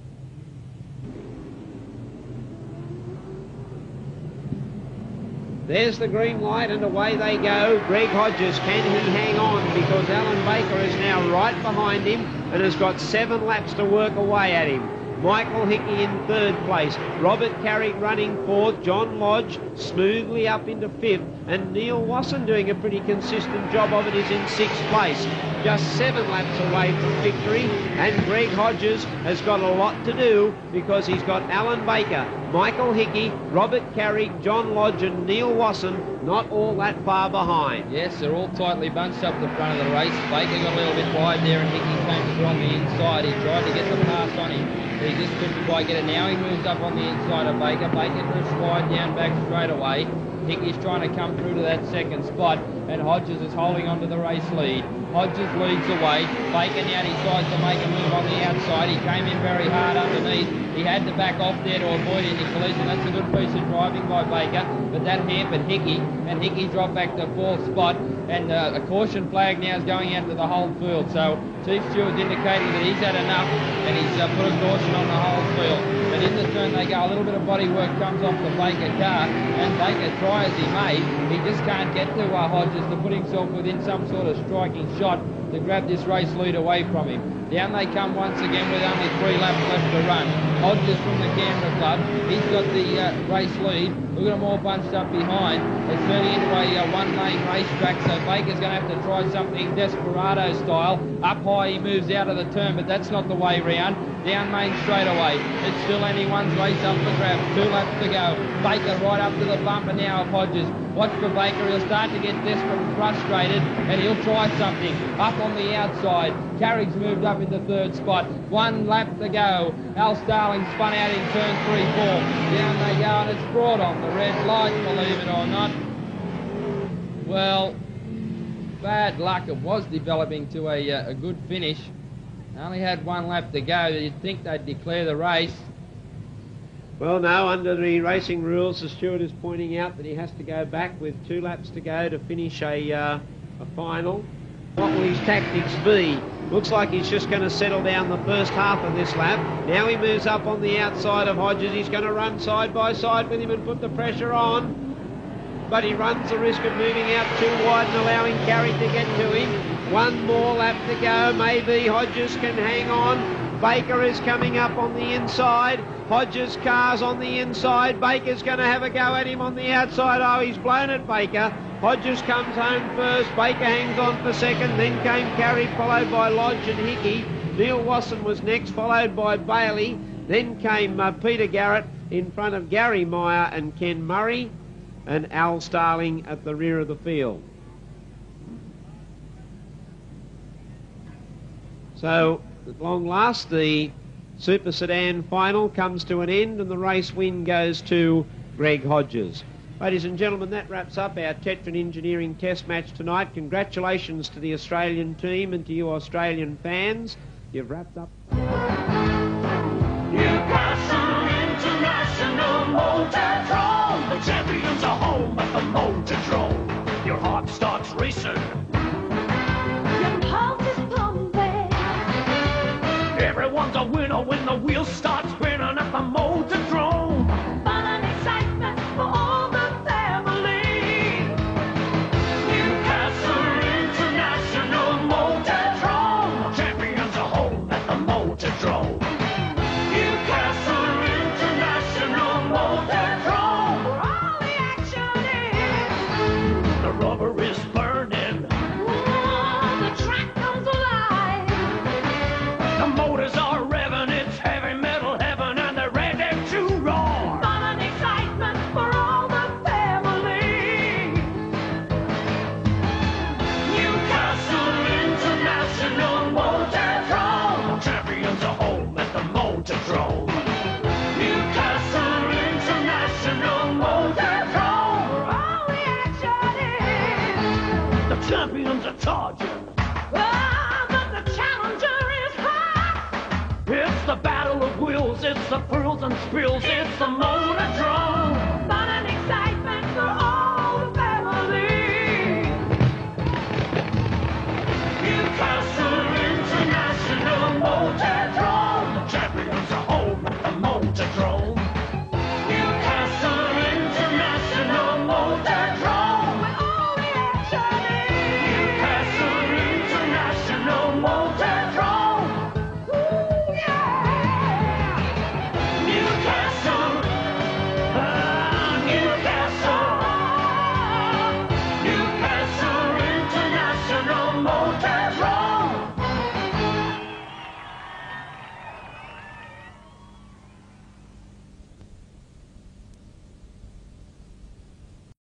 There's the green light and away they go. Greg Hodges, can he hang on? Because Alan Baker is now right behind him and has got 7 laps to work away at him. Michael Hickey in 3rd place. Robert Carrick running 4th. John Lodge smoothly up into 5th. And Neil Wasson doing a pretty consistent job of it is in 6th place. Just 7 laps away from victory. And Greg Hodges has got a lot to do because he's got Alan Baker, Michael Hickey, Robert Carrick, John Lodge and Neil Wasson not all that far behind. Yes, they're all tightly bunched up the front of the race. Baker got a little bit wide there and Hickey came through on the inside. He tried to get the pass on him. He just couldn't quite get it. Now he moves up on the inside of Baker. Baker drifts wide down back straight away. Hickey's trying to come through to that 2nd spot, and Hodges is holding on to the race lead. Hodges leads the way. Baker now decides to make a move on the outside. He came in very hard underneath. He had to back off there to avoid any collision. That's a good piece of driving by Baker, but that hampered Hickey, and Hickey dropped back to 4th spot, and a caution flag now is going out to the whole field. So Chief Steward's indicating that he's had enough and he's put a caution on the whole field. But in the turn they go, a little bit of bodywork comes off the Baker car, and Baker, try as he may, he just can't get to Hodges to put himself within some sort of striking shot to grab this race lead away from him. Down they come once again with only 3 laps left to run. Hodges from the Canberra club, he's got the race lead. Look at them all bunched up behind. It's turning into a one-lane racetrack, so Baker's going to have to try something Desperado style. Up high he moves out of the turn, but that's not the way round. Down main straight away. It's still anyone's race up for grabs. 2 laps to go. Baker right up to the bumper now of Hodges. Watch for Baker. He'll start to get desperate and frustrated, and he'll try something. Up on the outside. Carrick's moved up into 3rd spot. 1 lap to go. Al Starling spun out in turn 3-4. Down they go, and it's brought on the red light, believe it or not. Well, bad luck. It was developing to a good finish. Only had 1 lap to go. You'd think they'd declare the race. Well, no, under the racing rules, the steward is pointing out that he has to go back with 2 laps to go to finish a final. What will his tactics be? Looks like he's just going to settle down the first half of this lap. Now he moves up on the outside of Hodges. He's going to run side by side with him and put the pressure on. But he runs the risk of moving out too wide and allowing Carrick to get to him. 1 more lap to go. Maybe Hodges can hang on. Baker is coming up on the inside. Hodges' car's on the inside. Baker's going to have a go at him on the outside. Oh, he's blown at Baker. Hodges comes home first. Baker hangs on for second. Then came Carrick, followed by Lodge and Hickey. Neil Wasson was next, followed by Bailey. Then came Peter Garrett in front of Gary Meyer and Ken Murray, and Al Starling at the rear of the field. So, at long last, the Super Sedan final comes to an end and the race win goes to Greg Hodges. Ladies and gentlemen, that wraps up our Tetron Engineering Test match tonight. Congratulations to the Australian team and to you Australian fans. You've wrapped up. Newcastle International Motordrome. The champions are home at the Motordrome. Your heart starts racing. Your pulse is pumping. Everyone's a winner when the wheels start spinning at the Motordrome. Fun and excitement for all the family. Newcastle International Motordrome. Champions are home at the Motordrome. Newcastle International Motordrome. Where all the action is. The rubber is burning. Whoa, the track comes alive. The motors are revving. It's heavy metal heaven and they're ready to roar. Fun and excitement for all the family. Newcastle International Motordrome. Champions are home at the Motordrome. Newcastle International Motordrome. Where all the action is. The champions are charging. Ah, but the challenger is hot. It's the battle of wheels. It's the thrills and spills. It's the Motordrome. Fun and excitement for all the family. Newcastle International Motordrome. The champions are home at the Motordrome.